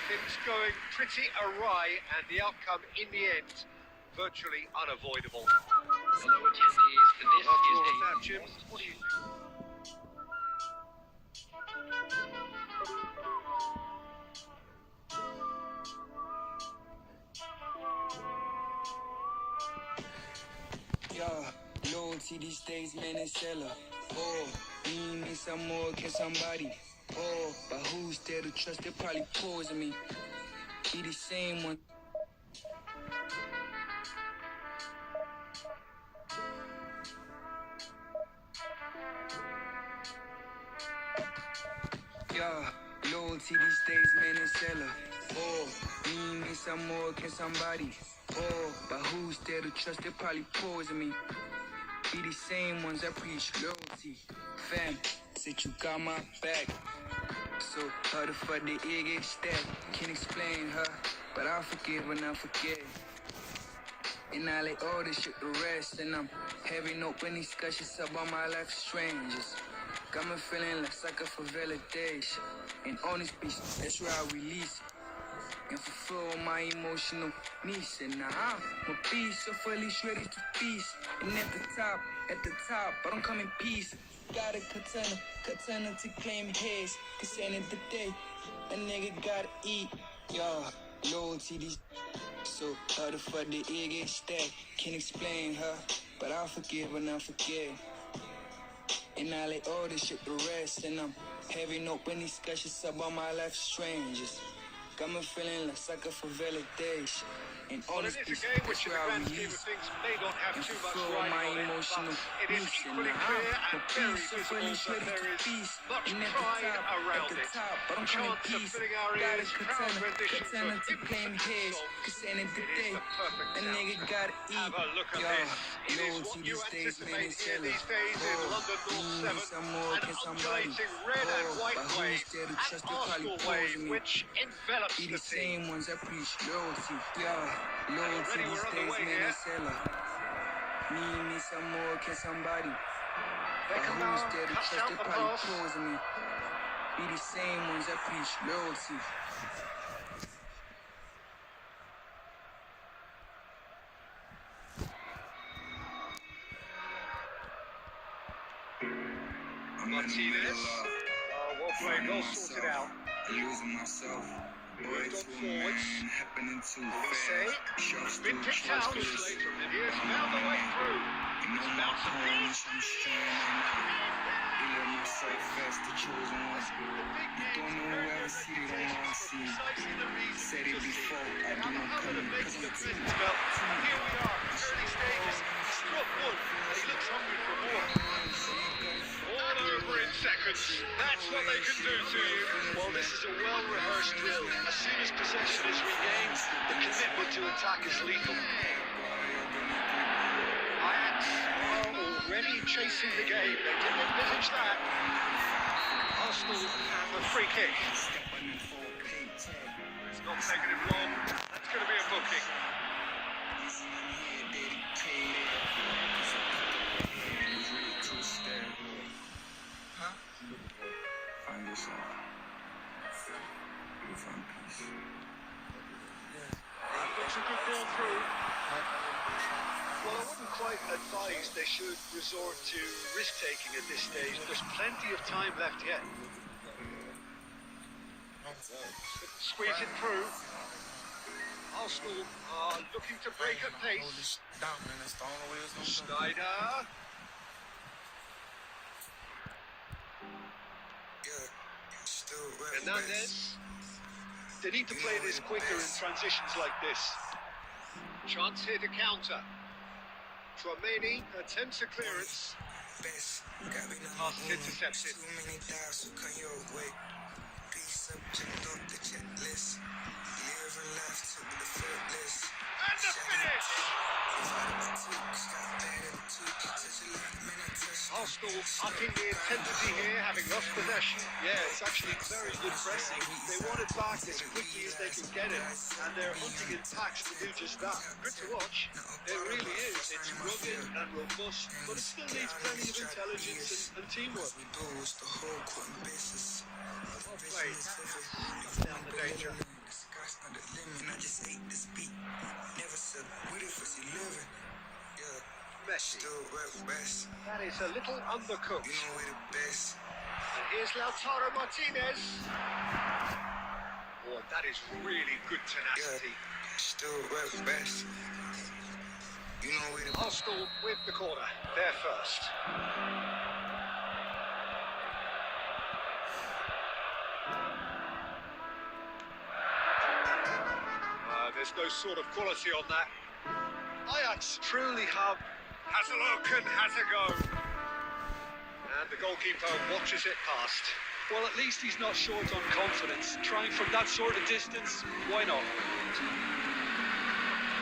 Things going pretty awry, and the outcome in the end, virtually unavoidable. Hello, attendees. This After is all a of that, Jim, what do you think? Yeah, loyalty these days, man, it's hella. Oh, me need some more, can somebody? Oh, but who's there to trust? They probably poison me. Be the same one. Yeah, loyalty these days, man, it's hella. Oh, me need some more, can somebody? Oh, but who's there to trust? They probably poison me. Be the same ones that preach loyalty. Fam, said you got my back. So hard to fuck the ear get stacked. Can't explain her, but I'll forgive and I'll forget. And I let all this shit to rest. And I'm having open discussions about my life strangers. Got me feeling like sucker for validation. And on this piece, that's where I release it. And fulfill my emotional needs. And now I'm a beast, so fully ready to feast. And at the top, I don't come in peace. Got a katana to claim his. Cause end of the day, a nigga gotta eat. Y'all, loyalty these. So hard to fuck the ear get stacked. Can't explain her, but I'll forgive and I'll forget. And I let all this shit to rest. And I'm having open discussions about my life strangers. Got me feeling like sucker for validation. And all Well, this it is piece, a game which, that's in the where I grand scheme of release. things, may not have And too much fulfill riding my on it, emotional but it is needs. equally And clear I'm and a very beast, so visible fully that ready there to is feast. much And at pride the top, around it. I don't come in Chance of peace. filling our Got a ears, proud renditions katana of to claim infamous his. songs. Cause end of the It is day, the perfect a nigga soundtrack. gotta eat. Have a look at Yo, this. It is loyalty what you these days, man, anticipate it's here hella. these days in Oh, London North 7. some more, An can somebody? undulating red and Oh, white but who's wave, there to an trust? They probably Arsenal wave poison me. which envelops Be the the team. same ones that preach loyalty. Yeah, loyalty Already these we're on the days, way man, here. it's hella. Me some more, can somebody? Beckenbauer There to cuts trust, out they the probably pass. posing me. Be the same ones that preach loyalty. Martinez. Well played, well sorted out. Losing myself. Moved on forwards. Happening too Olise. fast. Been picked out. Slater, and he has found the way through. It's about to finish. I'm strong right now. My so fast, the chosen one. Don't know whoever see it on my scene. Said it before, I do not come because I'm a team. Well, here we are, early stages. He struck one, and he looks hungry for more. All over in seconds. That's what they can do to you. Well, this is a well-rehearsed drill. As soon as possession is regained, the commitment to attack is lethal. Ajax are already chasing the game. They didn't envisage that. Arsenal have a free kick. It's not taking him long. That's going to be a booking. Find yourself. You'll find peace. That looks a good ball through. Well, I wouldn't quite advise they should resort to risk-taking at this stage. There's plenty of time left yet. Squeeze it through. Arsenal are looking to break at pace. Snyder. Hernandez. They need to play this quicker in transitions like this. Chance here to counter. Chouameni attempts a clearance. Pass is intercepted. And the finish! Arsenal upping the intensity here, having lost possession. Yeah, it's actually very good pressing. They want it back as quickly as they can get it, and they're hunting in packs to do just that. Good to watch. It really is. It's rugged and robust, but it still needs plenty of intelligence and teamwork. Well played. Down the danger. Messi. That is a little undercooked. And here's Lautaro Martinez. Oh, that is really good tenacity. Arsenal with the corner. They're first. There's no sort of quality on that. Ajax truly have. Has a look and has a go. And the goalkeeper watches it past. Well, at least he's not short on confidence. Trying from that sort of distance, why not?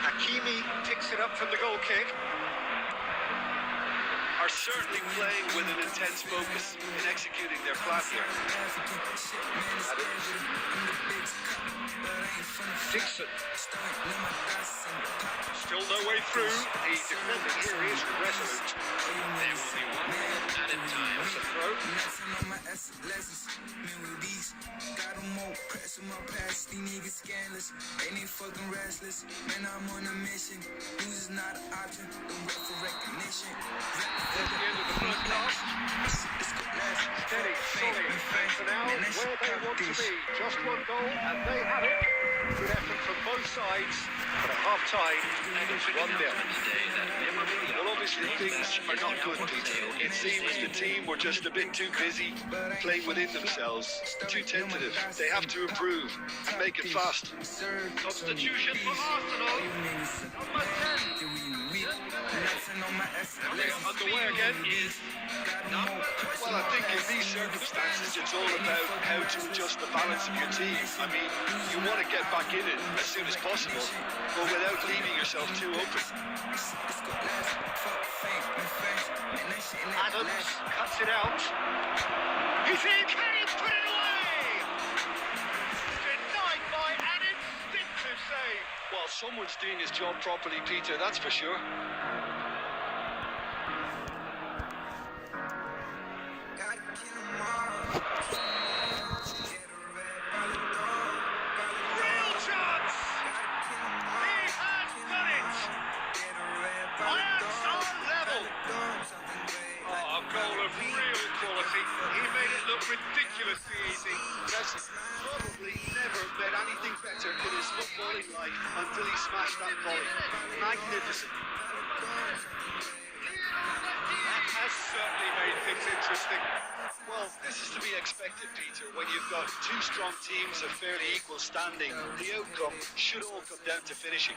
Hakimi picks it up from the goal kick. Are certainly playing with an intense focus in executing their plan here. Dixon. Still no way through. The defending here is resolute. There will be one more added time. That's a throw. Got them all pressing my past. These niggas scandalous. Ain't they fucking restless. Man, I'm on a mission. Lose is not an option. The rep for recognition. That's the end of the first half. Steady, solid. And for now, where they want to be. Just one goal, and they have it. Good effort from both sides. But at half-time, it's 1-0. Well, obviously things are not good, Peter. It seems the team were just a bit too busy playing within themselves, too tentative. They have to improve and make it fast. Substitution for Arsenal. Number 10. Underway again. Well, I think in these circumstances, it's all about how to adjust the balance of your team. I mean, you want to get back in it as soon as possible, but without leaving yourself too open. Adams cuts it out. He's in, can he put it away? Denied by an instinctive save. Well, someone's doing his job properly, Peter, that's for sure. ridiculously easy. Messi probably never met anything better in his footballing life until he smashed that volley. Magnificent. That has certainly made things interesting. Well, this is to be expected, Peter. When you've got two strong teams of fairly equal standing, the outcome should all come down to finishing.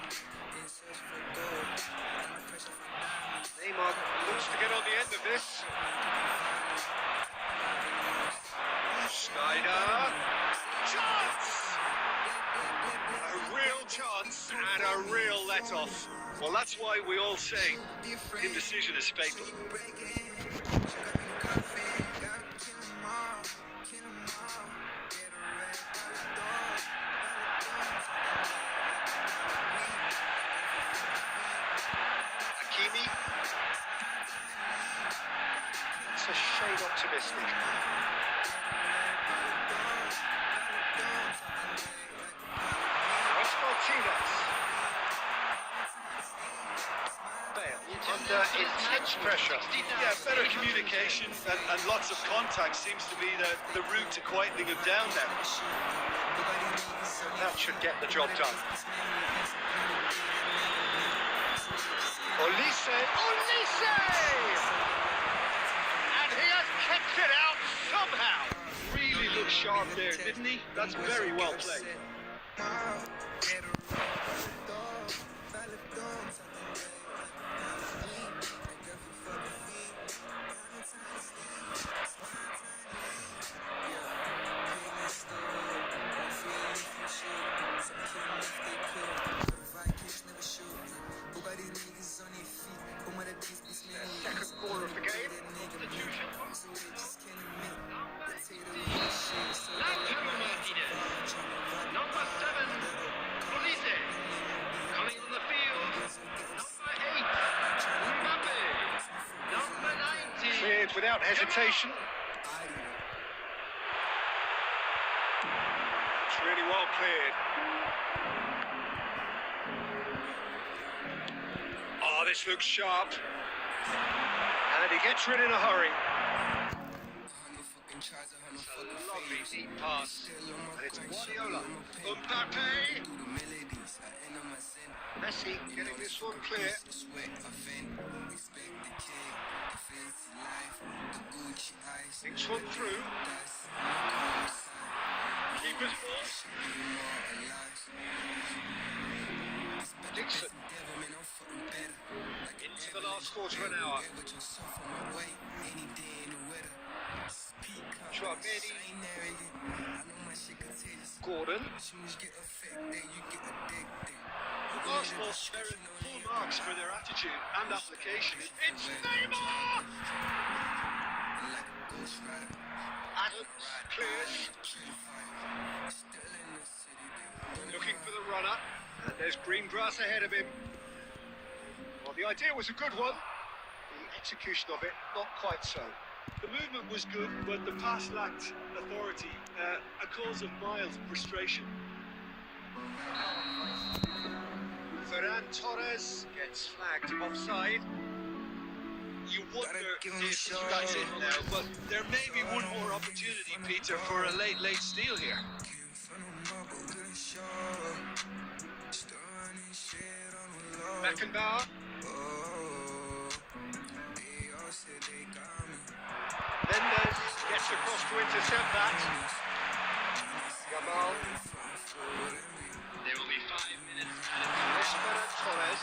Neymar looks to get on the end of this. Snyder. Chance! A real chance and a real let-off. Well, that's why we all say indecision is fatal. Hakimi. It's a shade optimistic. Martinez. Bale under intense pressure. Yeah, better communication and lots of contact seems to be the route to quietening him down now. That should get the job done. Olise! And he has kept it out somehow. Really looked sharp there, didn't he? That's very well played. Second quarter of the game. Number 7, Olise. Coming on the field, number 8, Mbappe. Number 19. Cleared without hesitation. It's really well cleared. Oh, this looks sharp. And he gets rid in a hurry. It's a lovely deep pass. And it's Guardiola. Mbappe. Messi getting this one clear. Thinks one through. Keeper's ball. Dixon. Into the last quarter of an hour. Chouameni. Gordon. Arsenal, they're in full marks for their attitude and application. It's Neymar! Adams clears. Looking for the runner. And there's green grass ahead of him. Well, the idea was a good one. The execution of it, not quite so. The movement was good, but the pass lacked authority, a cause of mild frustration. Ferran Torres gets flagged offside. You wonder if that's it now, but there may be one more opportunity, Peter, for a late steal here. Beckenbauer. Mendes gets across to intercept that. Gamal. There will be 5 minutes. Ferran Torres.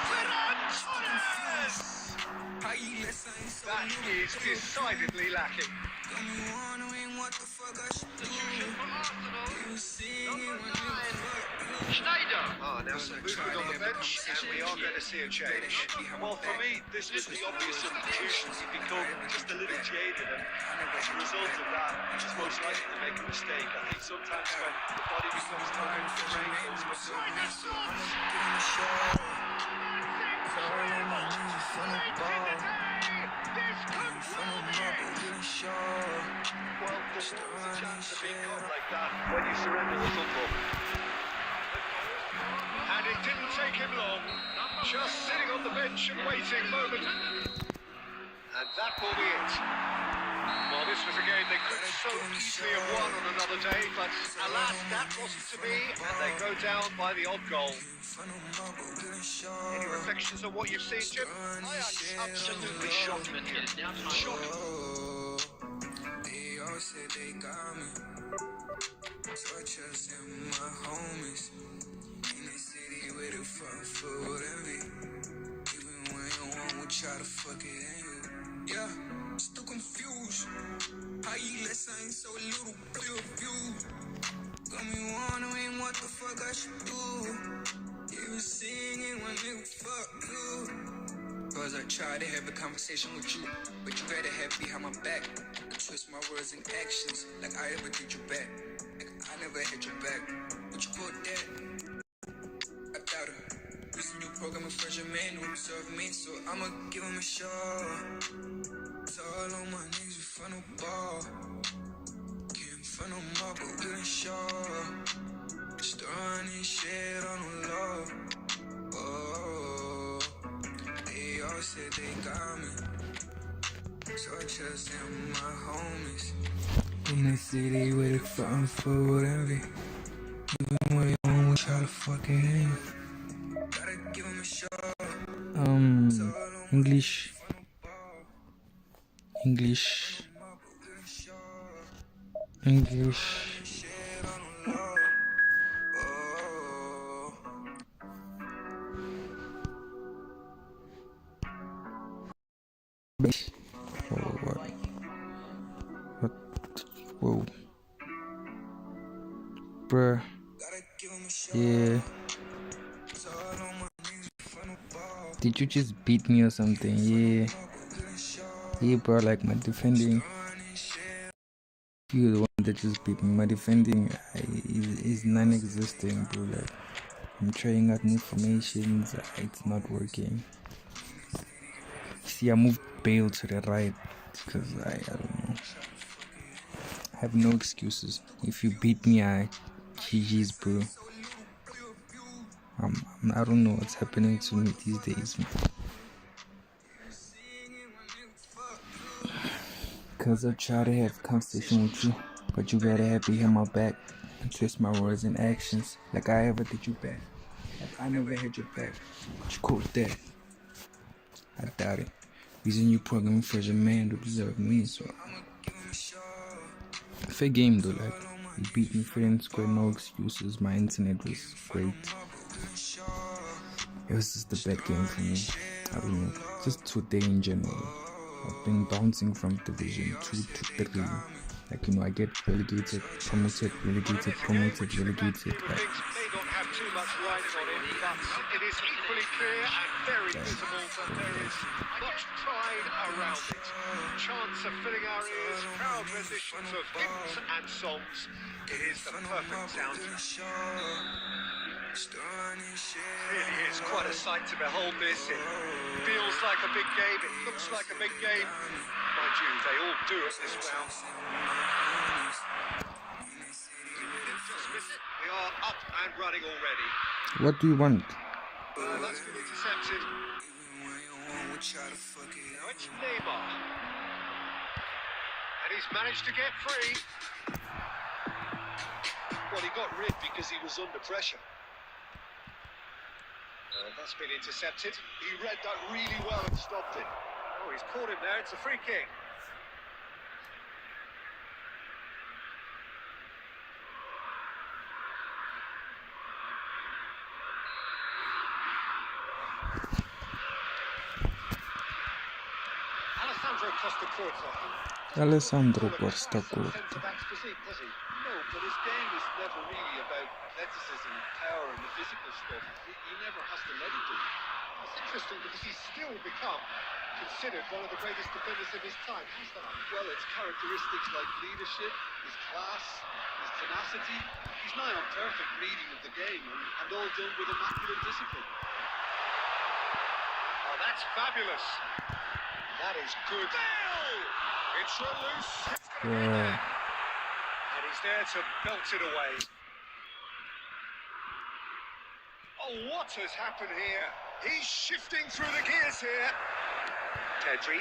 Ferran Torres! That is decidedly lacking. Substitution for Arsenal. Number 9, Schneider. Now some movement on the bench, and we are going to see a change. Well, for me, this was the obvious substitution. He become just a little jaded, and as a result of that, he's most likely to make a mistake. I think sometimes when the body becomes tired, the brain goes Well, there's always a chance of being caught like that when you surrender the football. And it didn't take him long. Just sitting on the bench and waiting moment. And that will be it. Well, this was a game they could so easily have won on another day, but alas, that wasn't to be, and they go down by the odd goal. Any reflections on what you've seen, Jim? I am absolutely shocked, Matthew. Now shocked. They all said they got me, so I trust in my homies. In the city with a front foot envy. Even when you won't try to fuck it in you. Yeah, still confused. How you let something so little clear view? Got me wondering what the fuck I should do. You was singing when nigga fuck you. Cause I tried to have a conversation with you, but you gotta have behind my back. I twist my words and actions like I ever did you back. Like I never had your back. But you called that? I doubt it. Using your program and fresh man who serve me, so I'ma give him a shot. It's all on my knees, we front no ball. Came from no more, but we ain't sure. Stirring this shit on the law. Oh, they all said they got me, so I trust in my homies. In the city with a front foot envy. Even when you won't try to fucking hang. Gotta give him a shot. English. What? Whoa. Bruh. Yeah. Did you just beat me or something? Yeah. Yeah, bro, like my defending. You're the one that just beat me. My defending is non-existent, bro. Like, I'm trying out new formations. It's not working. See, I moved Bale to the right because I don't know. I have no excuses. If you beat me, GG's, bro. I don't know what's happening to me these days, man. Cause I try to have a conversation with you, but you gotta have me on my back and twist my words and actions like I ever did you back. Like I never had your back. But you quote that. I doubt it. Using your program for your man to observe me, so fair game though, like you beat me fair and square, no excuses. My internet was great. It was just a bad game for me. I don't know. Just today in general. I've been bouncing from Division 2 to 3. Like, you know, I get relegated, promoted, relegated, promoted, relegated. Like, May not have too much riding on it, but it is equally clear and very visible that there is much pride around it. Chants are filling our ears, proud renditions of hymns and songs. It is the perfect soundtrack. Really is quite a sight to behold this. It feels like a big game, it looks like a big game. Mind you, they all do at this round. We are up and running already. what do you want? That's been intercepted. Now it's Neymar. And he's managed to get free. Well, he got rid because he was under pressure. That's been intercepted. He read that really well and stopped it. Oh, he's caught him there. It's a free kick. Alessandro Costa Curta. No, but his game is never really about athleticism, power, and the physical stuff. He never has to let it do. It's interesting because he's still become considered one of the greatest defenders of his time. How's that? Well, it's characteristics like leadership, his class, his tenacity. He's nigh on perfect reading of the game and all done with immaculate discipline. Oh, that's fabulous. That is good. It's loose. Yeah. And he's there to belt it away. Oh, what has happened here? He's shifting through the gears here. Pedri.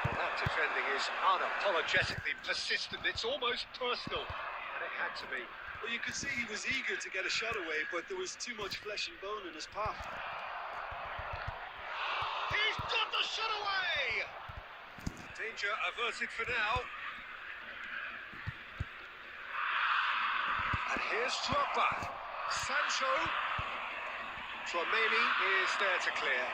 Oh, That defending is unapologetically persistent. It's almost personal, and it had to be. Well, you could see he was eager to get a shot away, but there was too much flesh and bone in his path. He's got the shot away! Danger averted for now. And here's Drogba. Sancho. Tchouaméni is there to clear.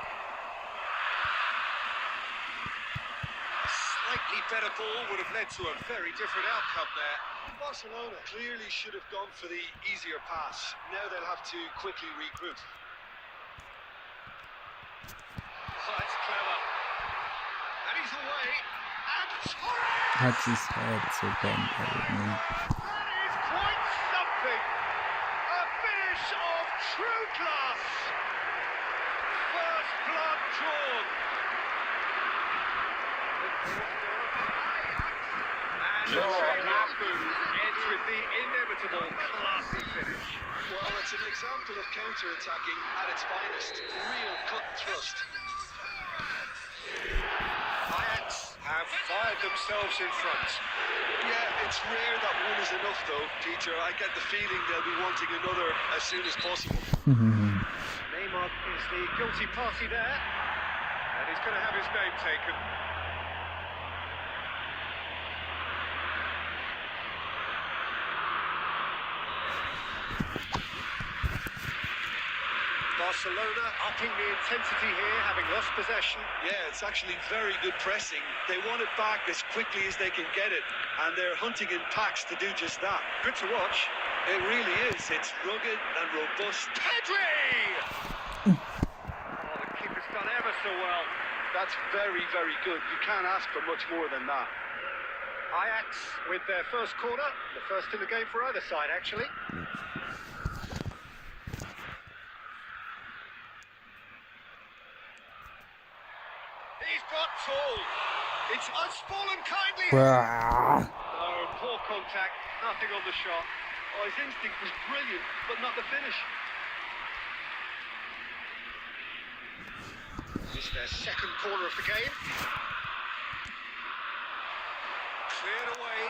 A slightly better ball would have led to a very different outcome there. Barcelona clearly should have gone for the easier pass. Now they'll have to quickly regroup. Oh, it's clever. And he's away. And Torres! That's his head so bad, man. That is quite something. A finish of true class. First blood drawn. And the change ends with the inevitable classy finish. Well, it's an example of counter-attacking at its finest. Real cut and thrust. Ajax have fired themselves in front. Yeah, it's rare that one is enough, though, Peter. I get the feeling they'll be wanting another as soon as possible. Neymar is the guilty party there, and he's going to have his name taken. Barcelona upping the intensity here, having lost possession. Yeah, it's actually very good pressing. They want it back as quickly as they can get it, and they're hunting in packs to do just that. Good to watch. It really is. It's rugged and robust. Pedri! Oh, the keeper's done ever so well. That's very, very good. You can't ask for much more than that. Ajax with their first corner, the first in the game for either side, actually. He's got tall. It's fallen kindly. No, poor contact, nothing on the shot. Oh, his instinct was brilliant, but not the finish. It's their second corner of the game. Cleared away.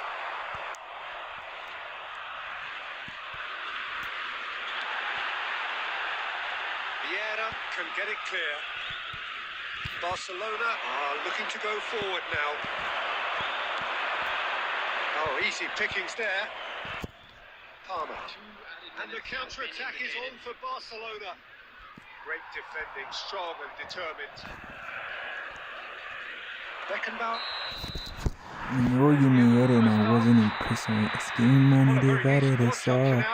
Vieira can get it clear. Barcelona are looking to go forward now. Oh, easy pickings there. Palmer. And the counter-attack is on for Barcelona. Great defending, strong and determined. Beckenbauer. No, you mean it, and I wasn't impressed with this game, man. They got it, I saw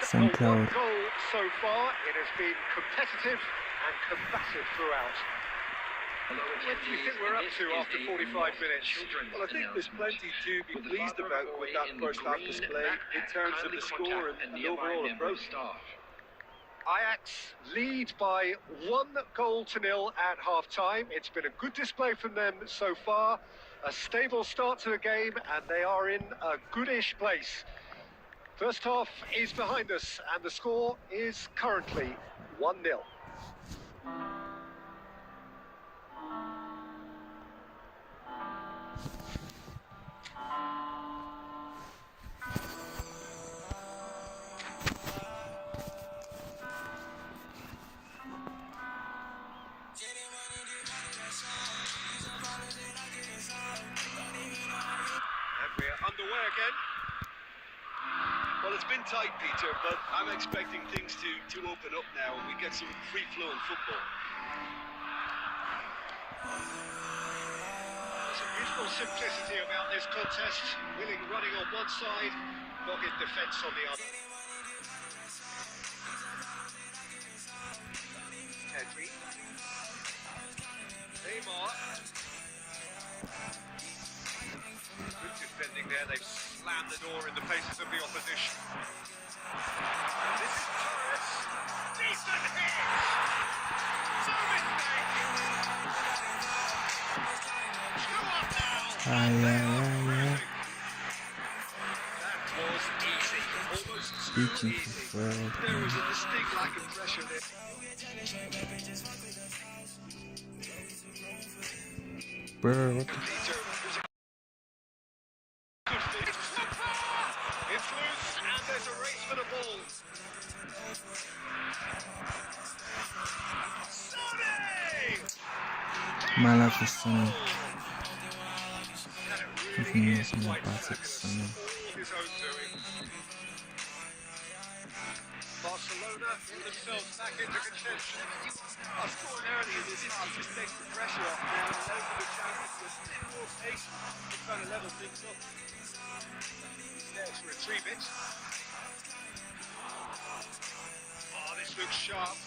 SoundCloud. Goal so far. It has been competitive and combative throughout. What do you think we're up to after 45 minutes? Well, I think there's plenty to be pleased about with that first half display in terms of the score and overall approach. Ajax lead by 1-0 at half-time. It's been a good display from them so far. A stable start to the game, and they are in a goodish place. First half is behind us, and the score is currently 1-0. Underway again. Well, it's been tight, Peter, but I'm expecting things to open up now and we get some free-flowing football. There's a beautiful simplicity about this contest. Willing running on one side, dogged defence on the other. Pedri. Neymar. Good defending there, they've slammed the door in the faces of the opposition. This is Torres. Decent hit! No mistake! 2-1 now! That was easy, almost too easy. There was a distinct lack of pressure there. Bro, what the Peter, who's a good fit. It's loose, and there's a race for the ball. Sonny! my life is sunny. And it If really you know is something quite about it, fabulous. sunny. All his own doing. Barcelona put themselves back into contention. I scored early in this half, just takes the pressure off now and allows them a chance to a bit more pace to try to level things up. There's for a 3-bit. Oh, this looks sharp.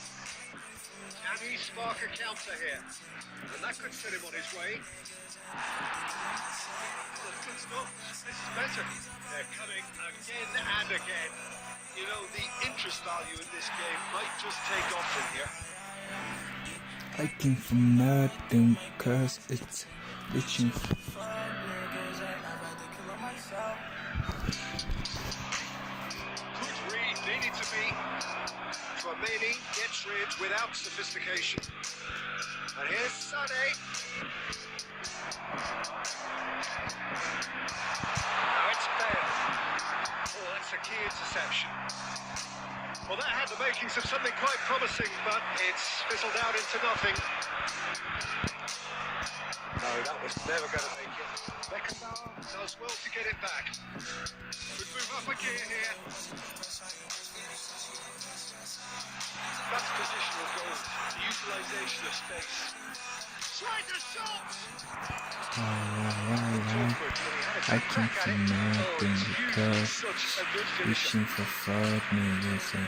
Can he spark a counter here? And that could set him on his way. That's good stuff. This is better. They're coming again and again. You know, the interest value in this game might just take off from here. I came from nothing, cause it's itching. Good read, needed to be. Tremaine gets rid without sophistication. And here's Sané. Now it's Bale. Oh, that's a key interception. Well, that had the makings of something quite promising, but it's fizzled out into nothing. No, that was never going to make it. Beckenbauer does well to get it back. Could move up a gear here. That's positional goals, the utilisation of space. Try the shot! I came from nothing because reaching for fraud niggas and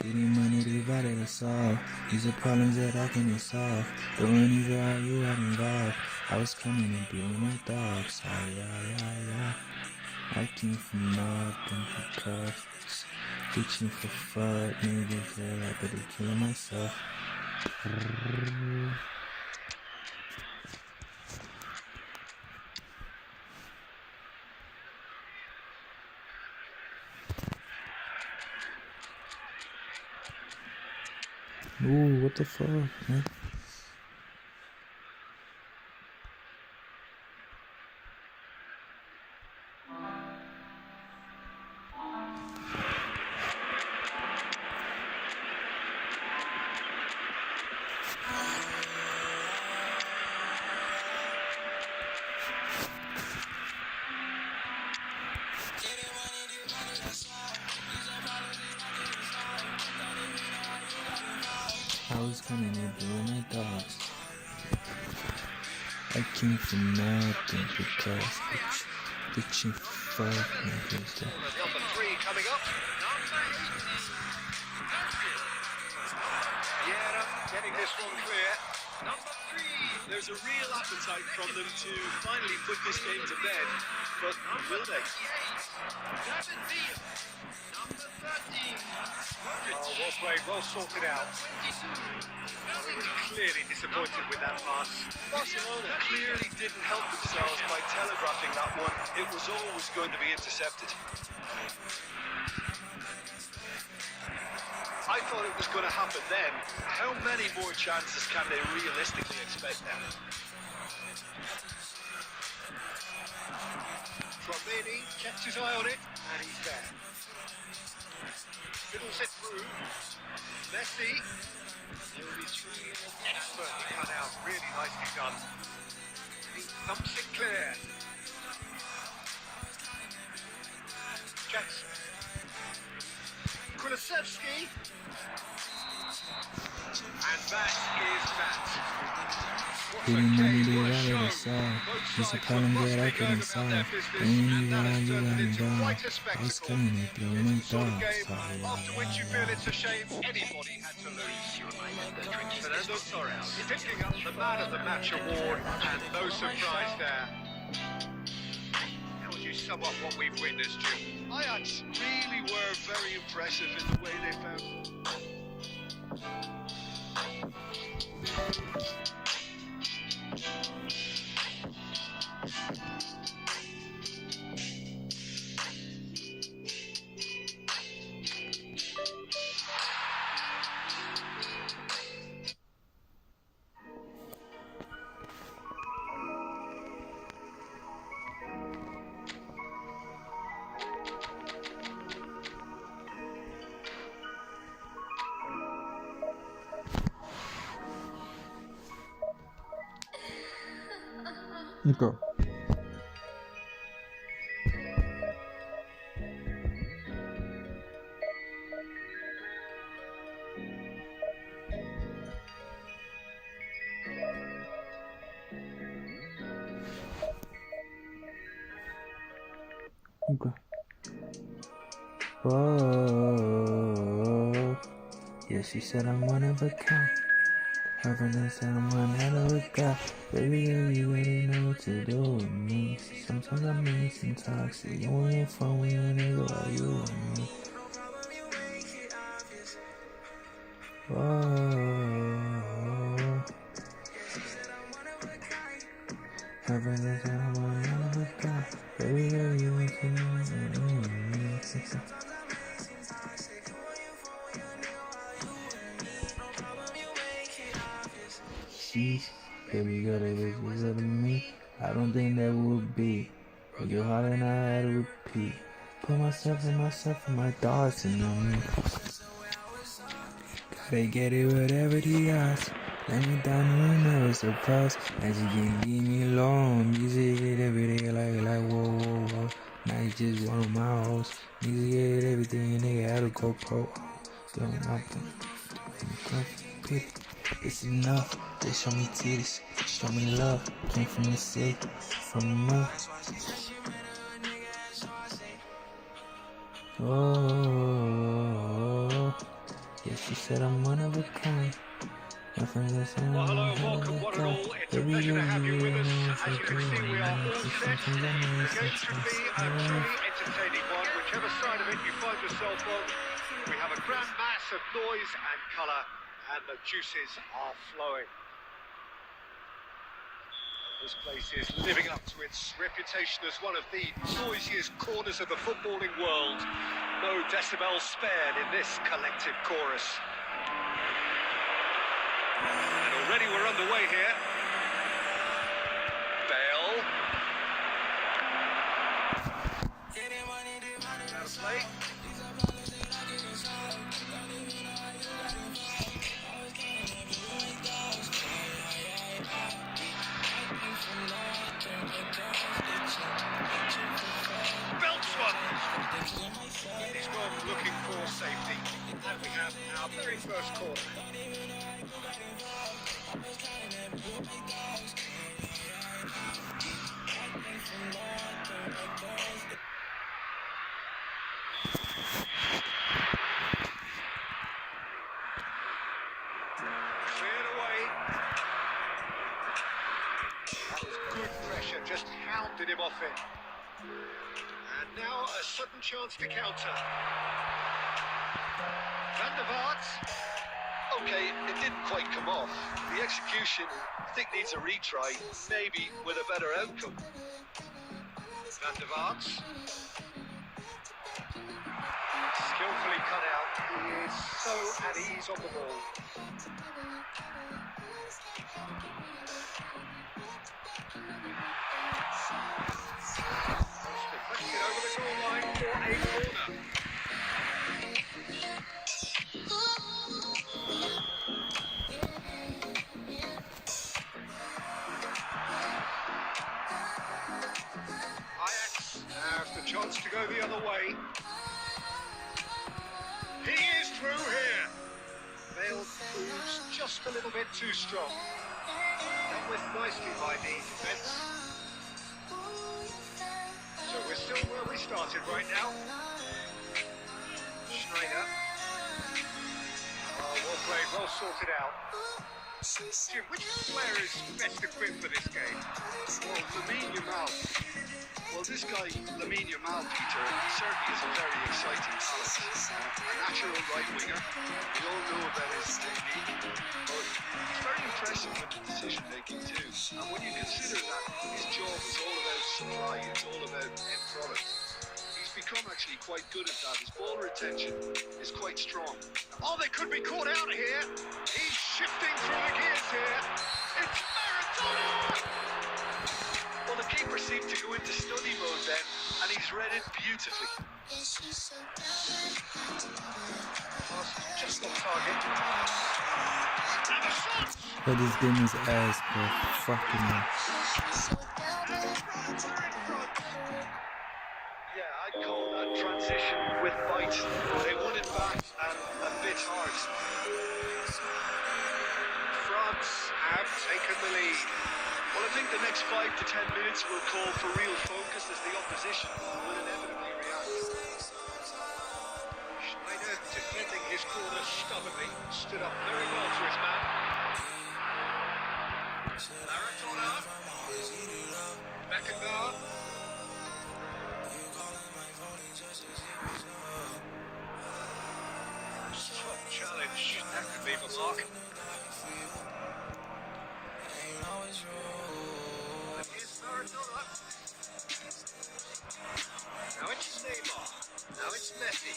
getting money divided us all. These are problems that I can solve. The only value I involved. I was coming and doing my dogs. I came from nothing because reaching for fraud niggas that I better kill myself. Ooh, what the fuck, man? I was coming and doing my dogs. I came from nothing because it's reaching for niggas that Number 3 coming up. Vieira getting this one clear. Number 3. There's a real appetite from them to finally put this game to bed, but will they? Oh, well played, well sorted out. Clearly disappointed with that pass. Barcelona clearly didn't help themselves by telegraphing that one. It was always going to be intercepted. I thought it was going to happen then. How many more chances can they realistically expect now? Tremaine kept his eye on it, and he's there. Fiddles it through. Messi. He'll be through. Expertly cut out. Really nicely done. He thumps it clear. Jackson. Kulusevski. And that is that. getting money divided us all. It's a problem that I couldn't solve. The only value I involved. I was coming and doing my dogs. After which you feel it's a shame anybody had to lose. Fernando Torres picking up the Man of the Match award, and no surprise there. How would you sum up what we've witnessed, Jim? Ajax really were very impressive in the way they found. Okay. Okay. Oh, yeah, she said I'm one of a kind. Her friend said I'm one hell of a guy. Baby girl, you already know what to do with me. Sometimes I mean, sometimes I see you on your phone when you're a nigga while you with me. Oh, her friend said I'm one hell of a guy. Baby girl, you want to know what to do with me. Sheesh, baby girl, that is what to me. I don't think that would be. But you're hard and I had to repeat. Put myself and my thoughts in me. Gotta get it whatever the odds. Let me down and I never surprised. As you can leave me alone. Music it every day like whoa whoa whoa. Now you just one of my hoes. Music it everything nigga had to go pro. Don't up. It's enough. They show me titties, show me love. Came from the city, from the mud. Oh, yeah, she said I'm one of a kind. My friends are saying Well, hello I'm and one of welcome, a one and kind. all. It's a Baby, pleasure to have you with us. know As you can see, we are all set. The game should be a truly entertaining one, whichever side of it you find yourself on. We have a grand mass of noise and colour, and the juices are flowing. This place is living up to its reputation as one of the noisiest corners of the footballing world. No decibels spared in this collective chorus. And already we're underway here. Bale. Play. Belts one. He's gone looking for safety. And we have our very first corner. Cleared away. That was good pressure, just hounded him off it. And now a sudden chance to counter. Van der Vaart. Okay, it didn't quite come off. The execution, I think, needs a retry, maybe with a better outcome. Van der Vaart. Skillfully cut out. He is so at ease on the ball. Deflected over the goal line for a corner. Ajax have the chance to go the other way. He is through here. Bale proves just a little bit too strong. Dealt with nicely by the defence. So we're still where we started right now. Schneider. Oh, well played, well sorted out. Jim, which player is best equipped for this game? Well, Lamine Yamal. Well, this guy, Lamine Yamal, Peter, certainly is a very exciting talent. A natural right winger. We all know about his technique, but he's very impressive with the decision making too. And when you consider that his job is all about supply, it's all about end product, he's become actually quite good at that. His ball retention is quite strong. Oh, they could be caught out here. He's shifting through the gears here. It's Maradona! Well, the keeper seemed to go into study mode then, and he's read it beautifully. Just on target. And a shot! But this game is ass, bro. Fucking hell. of bite. They won it back and a bit hard. France have taken the lead. Well, I think the next 5 to 10 minutes will call for real focus as the opposition will inevitably react. Schneider defending his corner stubbornly, stood up very well to his man. Maradona. Beckenbauer. Top challenge, that could leave a mark. And here's Maradona. Now it's Neymar. Now it's Messi.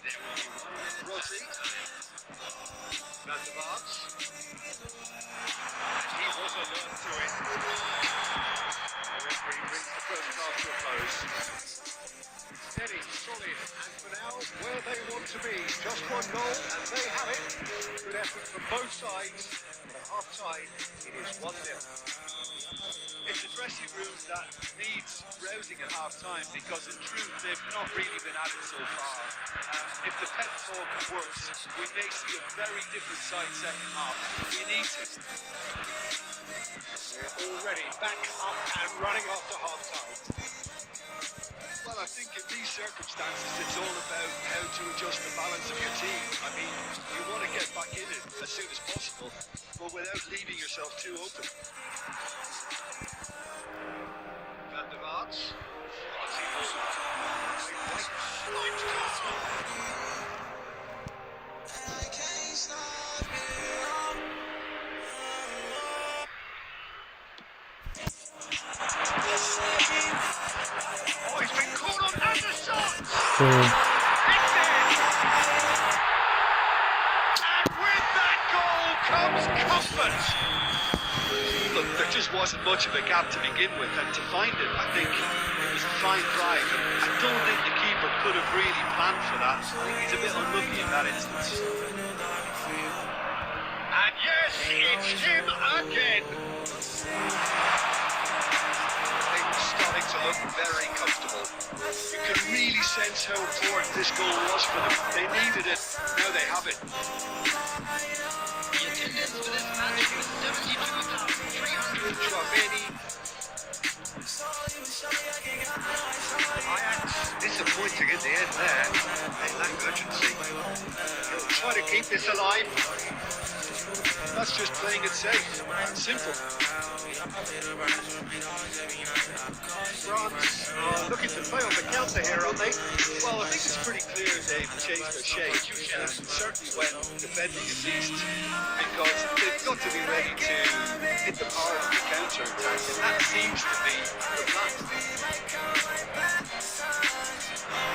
There will be one Rossi. Van der Vaart. And he was alert to it. The referee brings the first half to a close. Steady, solid, and for now, where they want to be. Just one goal, and they have it. Good effort from both sides. At half-time, it is 1-0. It's a dressing room that needs rousing at half-time because in truth they've not really been at it so far. If the pep talk works, we may see a very different side second half. We need to. They're already back up and running after half-time. Well, I think in these circumstances it's all about how to adjust the balance of your team. I mean, you want to get back in it as soon as possible, but without leaving yourself too open. Van der Vaart. Quality ball. A white stripe castle. Oh, he's been caught on and the shot! So It's in! And with that goal comes comfort! Look, there just wasn't much of a gap to begin with, and to find it, I think, was a fine drive. I don't think the keeper could have really planned for that. I think he's a bit unlucky in that instance. And yes, it's him again! They were starting to look very comfortable. You can really sense how important this goal was for them. They needed it, now they have it. The attendance for this match was 72,300. Chouameni. Ajax disappointing in the end there. They lack urgency. He'll try to keep this alive. That's just playing it safe and simple. France are looking to play on the counter here, aren't they? Well, I think it's pretty clear they've changed their shape, certainly when defending at least, because they've got to be ready to hit the power of the counter-attack, and that seems to be the plan.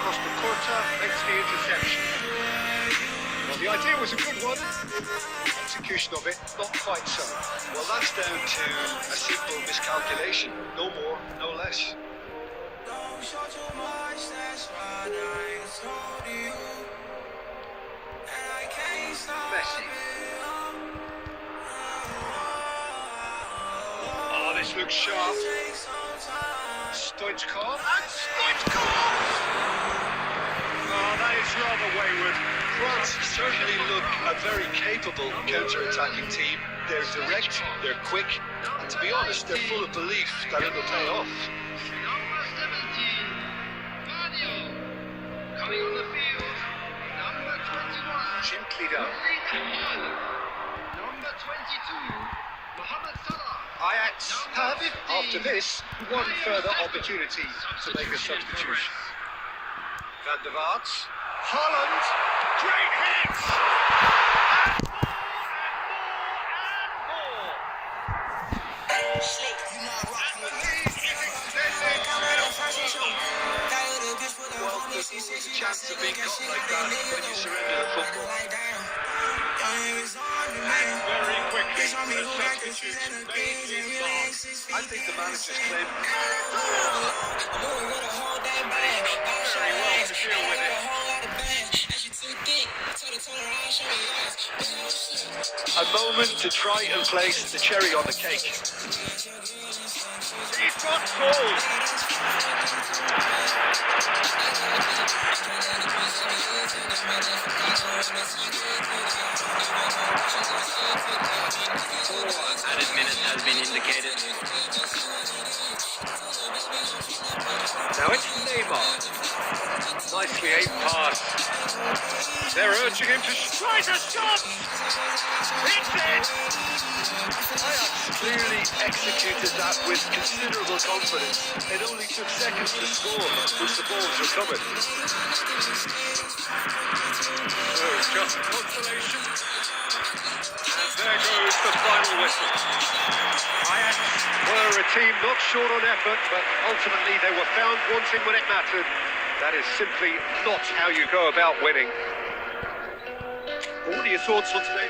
Costa Curta makes the interception. Well, the idea was a good one. Execution of it, not quite so. Well, that's down to a simple miscalculation, no more, no less. Messi. Oh, this looks sharp. Stoichkov. And Stoichkov! Oh, that is rather wayward. France certainly look a very capable counter-attacking team. They're direct, they're quick, and to be honest, they're full of belief that it'll pay off. Number 17, Vadio. Coming on the field, number 21, Gently done. number 22, Mohamed Salah. Ajax have, after this, one further opportunity to make a substitution. Van der Vaart. Haaland. Great hits! And more. And the lead is extended. Well, there's always a chance of being caught like that when you surrender the football. And very quickly, the substitutes made his mark. I think the manager's claim Very well to deal with it. A moment to try and place the cherry on the cake. He's got goal. Added minutes has been indicated. Now it's Neymar. Nicely aimed pass. They're urging him to strike a shot. It's in. Ajax clearly executed that with considerable confidence. It only took seconds to score once the ball was recovered. It's just consolation. And there goes the final whistle. Ajax were a team not short on effort, but ultimately they were found wanting when it mattered. That is simply not how you go about winning. What are your thoughts on today?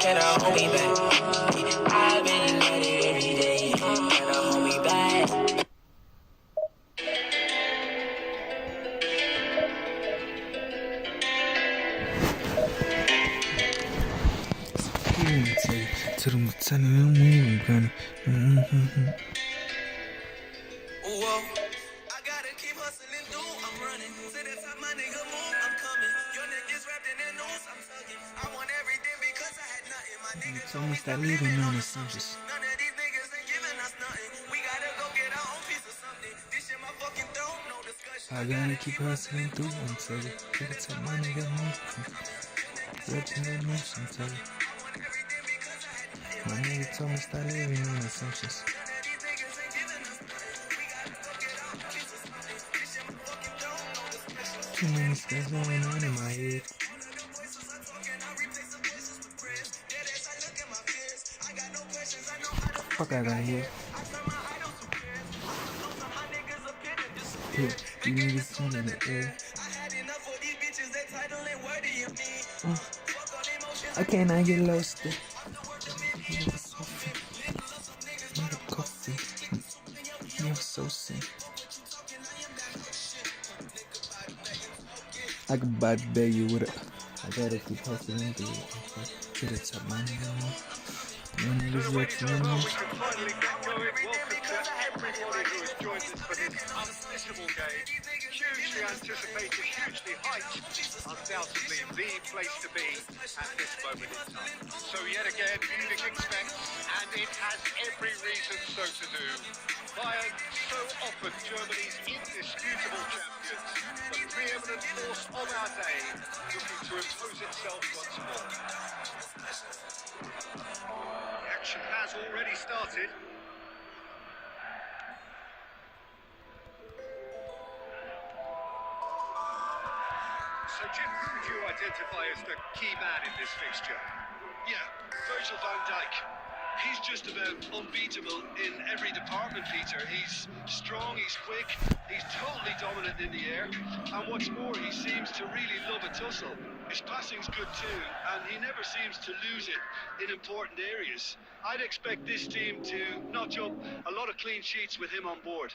Can I hold me back? I've been at it every day. Can I hold me back? Whoa. I gotta keep hustling through. I'm running to the top, my nigga move. I'm coming. Your niggas wrapped in their news. I'm tugging. I want everything because I had nothing. My niggas told me stop living on assumptions. None of these niggas ain't giving us nothing. We gotta go get our own piece of something. This shit my fucking throat, no discussion. I gotta keep hustling through. I'm tugging. To the top, my nigga move. Wrapped in their news. I'm tugging. My nigga told me stop living on assumptions. Too many things going on in my head. Fuck I got here. Yeah, you niggas sun in the air. I cannot get lost. Coffee. You're so sick. I could buy beg you with it. I gotta keep hustling through it. To the top, man. Your niggas rich, We can finally get going. Welcome to everybody who has joined us for this unmissable game. Hugely anticipated, hugely hyped. Undoubtedly the place to be at this moment in time. So yet again, Munich expects, and it has every reason so to do. Bayern, so often Germany's indisputable champions, the preeminent force of our day, looking to impose itself once more. The action has already started. So Jim, who would you identify as the key man in this fixture? Yeah, Virgil van Dijk. He's just about unbeatable in every department, Peter. He's strong, he's quick, he's totally dominant in the air. And what's more, he seems to really love a tussle. His passing's good too, and he never seems to lose it in important areas. I'd expect this team to notch up a lot of clean sheets with him on board.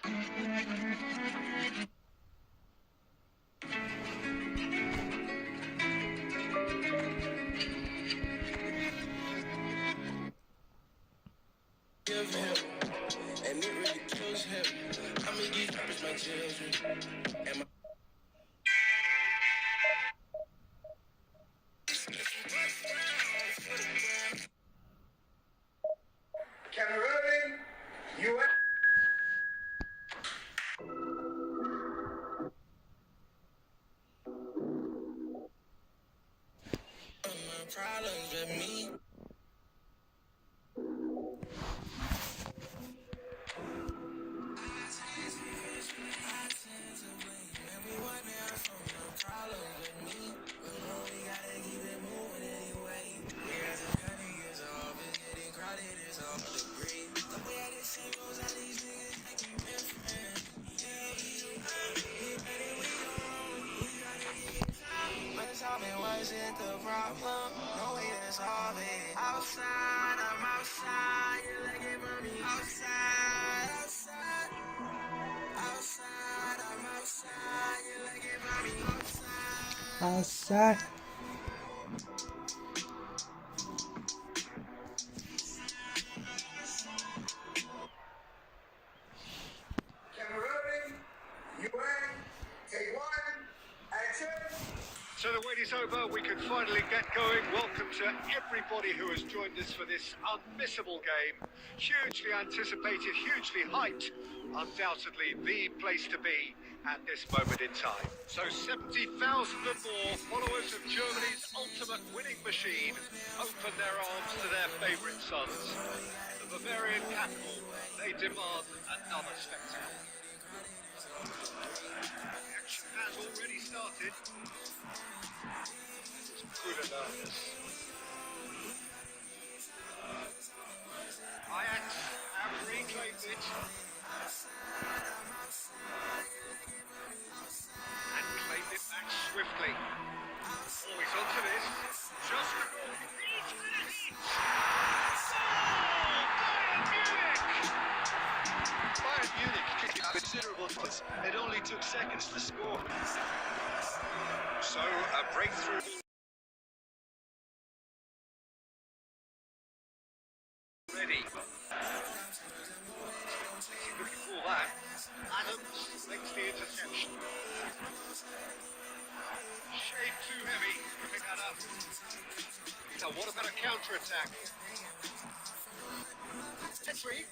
no problems with me. Was it the problem? No way to solve it. Outside, I'm outside. You're looking for me. Outside, outside. Outside, I'm outside. You're looking for me. Outside. Outside. So the wait is over, we can finally get going. Welcome to everybody who has joined us for this unmissable game. Hugely anticipated, hugely hyped. Undoubtedly the place to be at this moment in time. So 70,000 and more followers of Germany's ultimate winning machine open their arms to their favourite sons. The Bavarian capital, they demand another spectacle. Action has already started. Good enough. Ajax have reclaimed it. And claimed it back swiftly. Always onto this. Just a goal. He's gonna hit! Goal! Bayern Munich kicking considerable distance. It only took seconds to score. So a breakthrough. Ready. Looking for that. Adams makes the interception. Shade too heavy. Pick that up. Now what about a counter-attack? Petri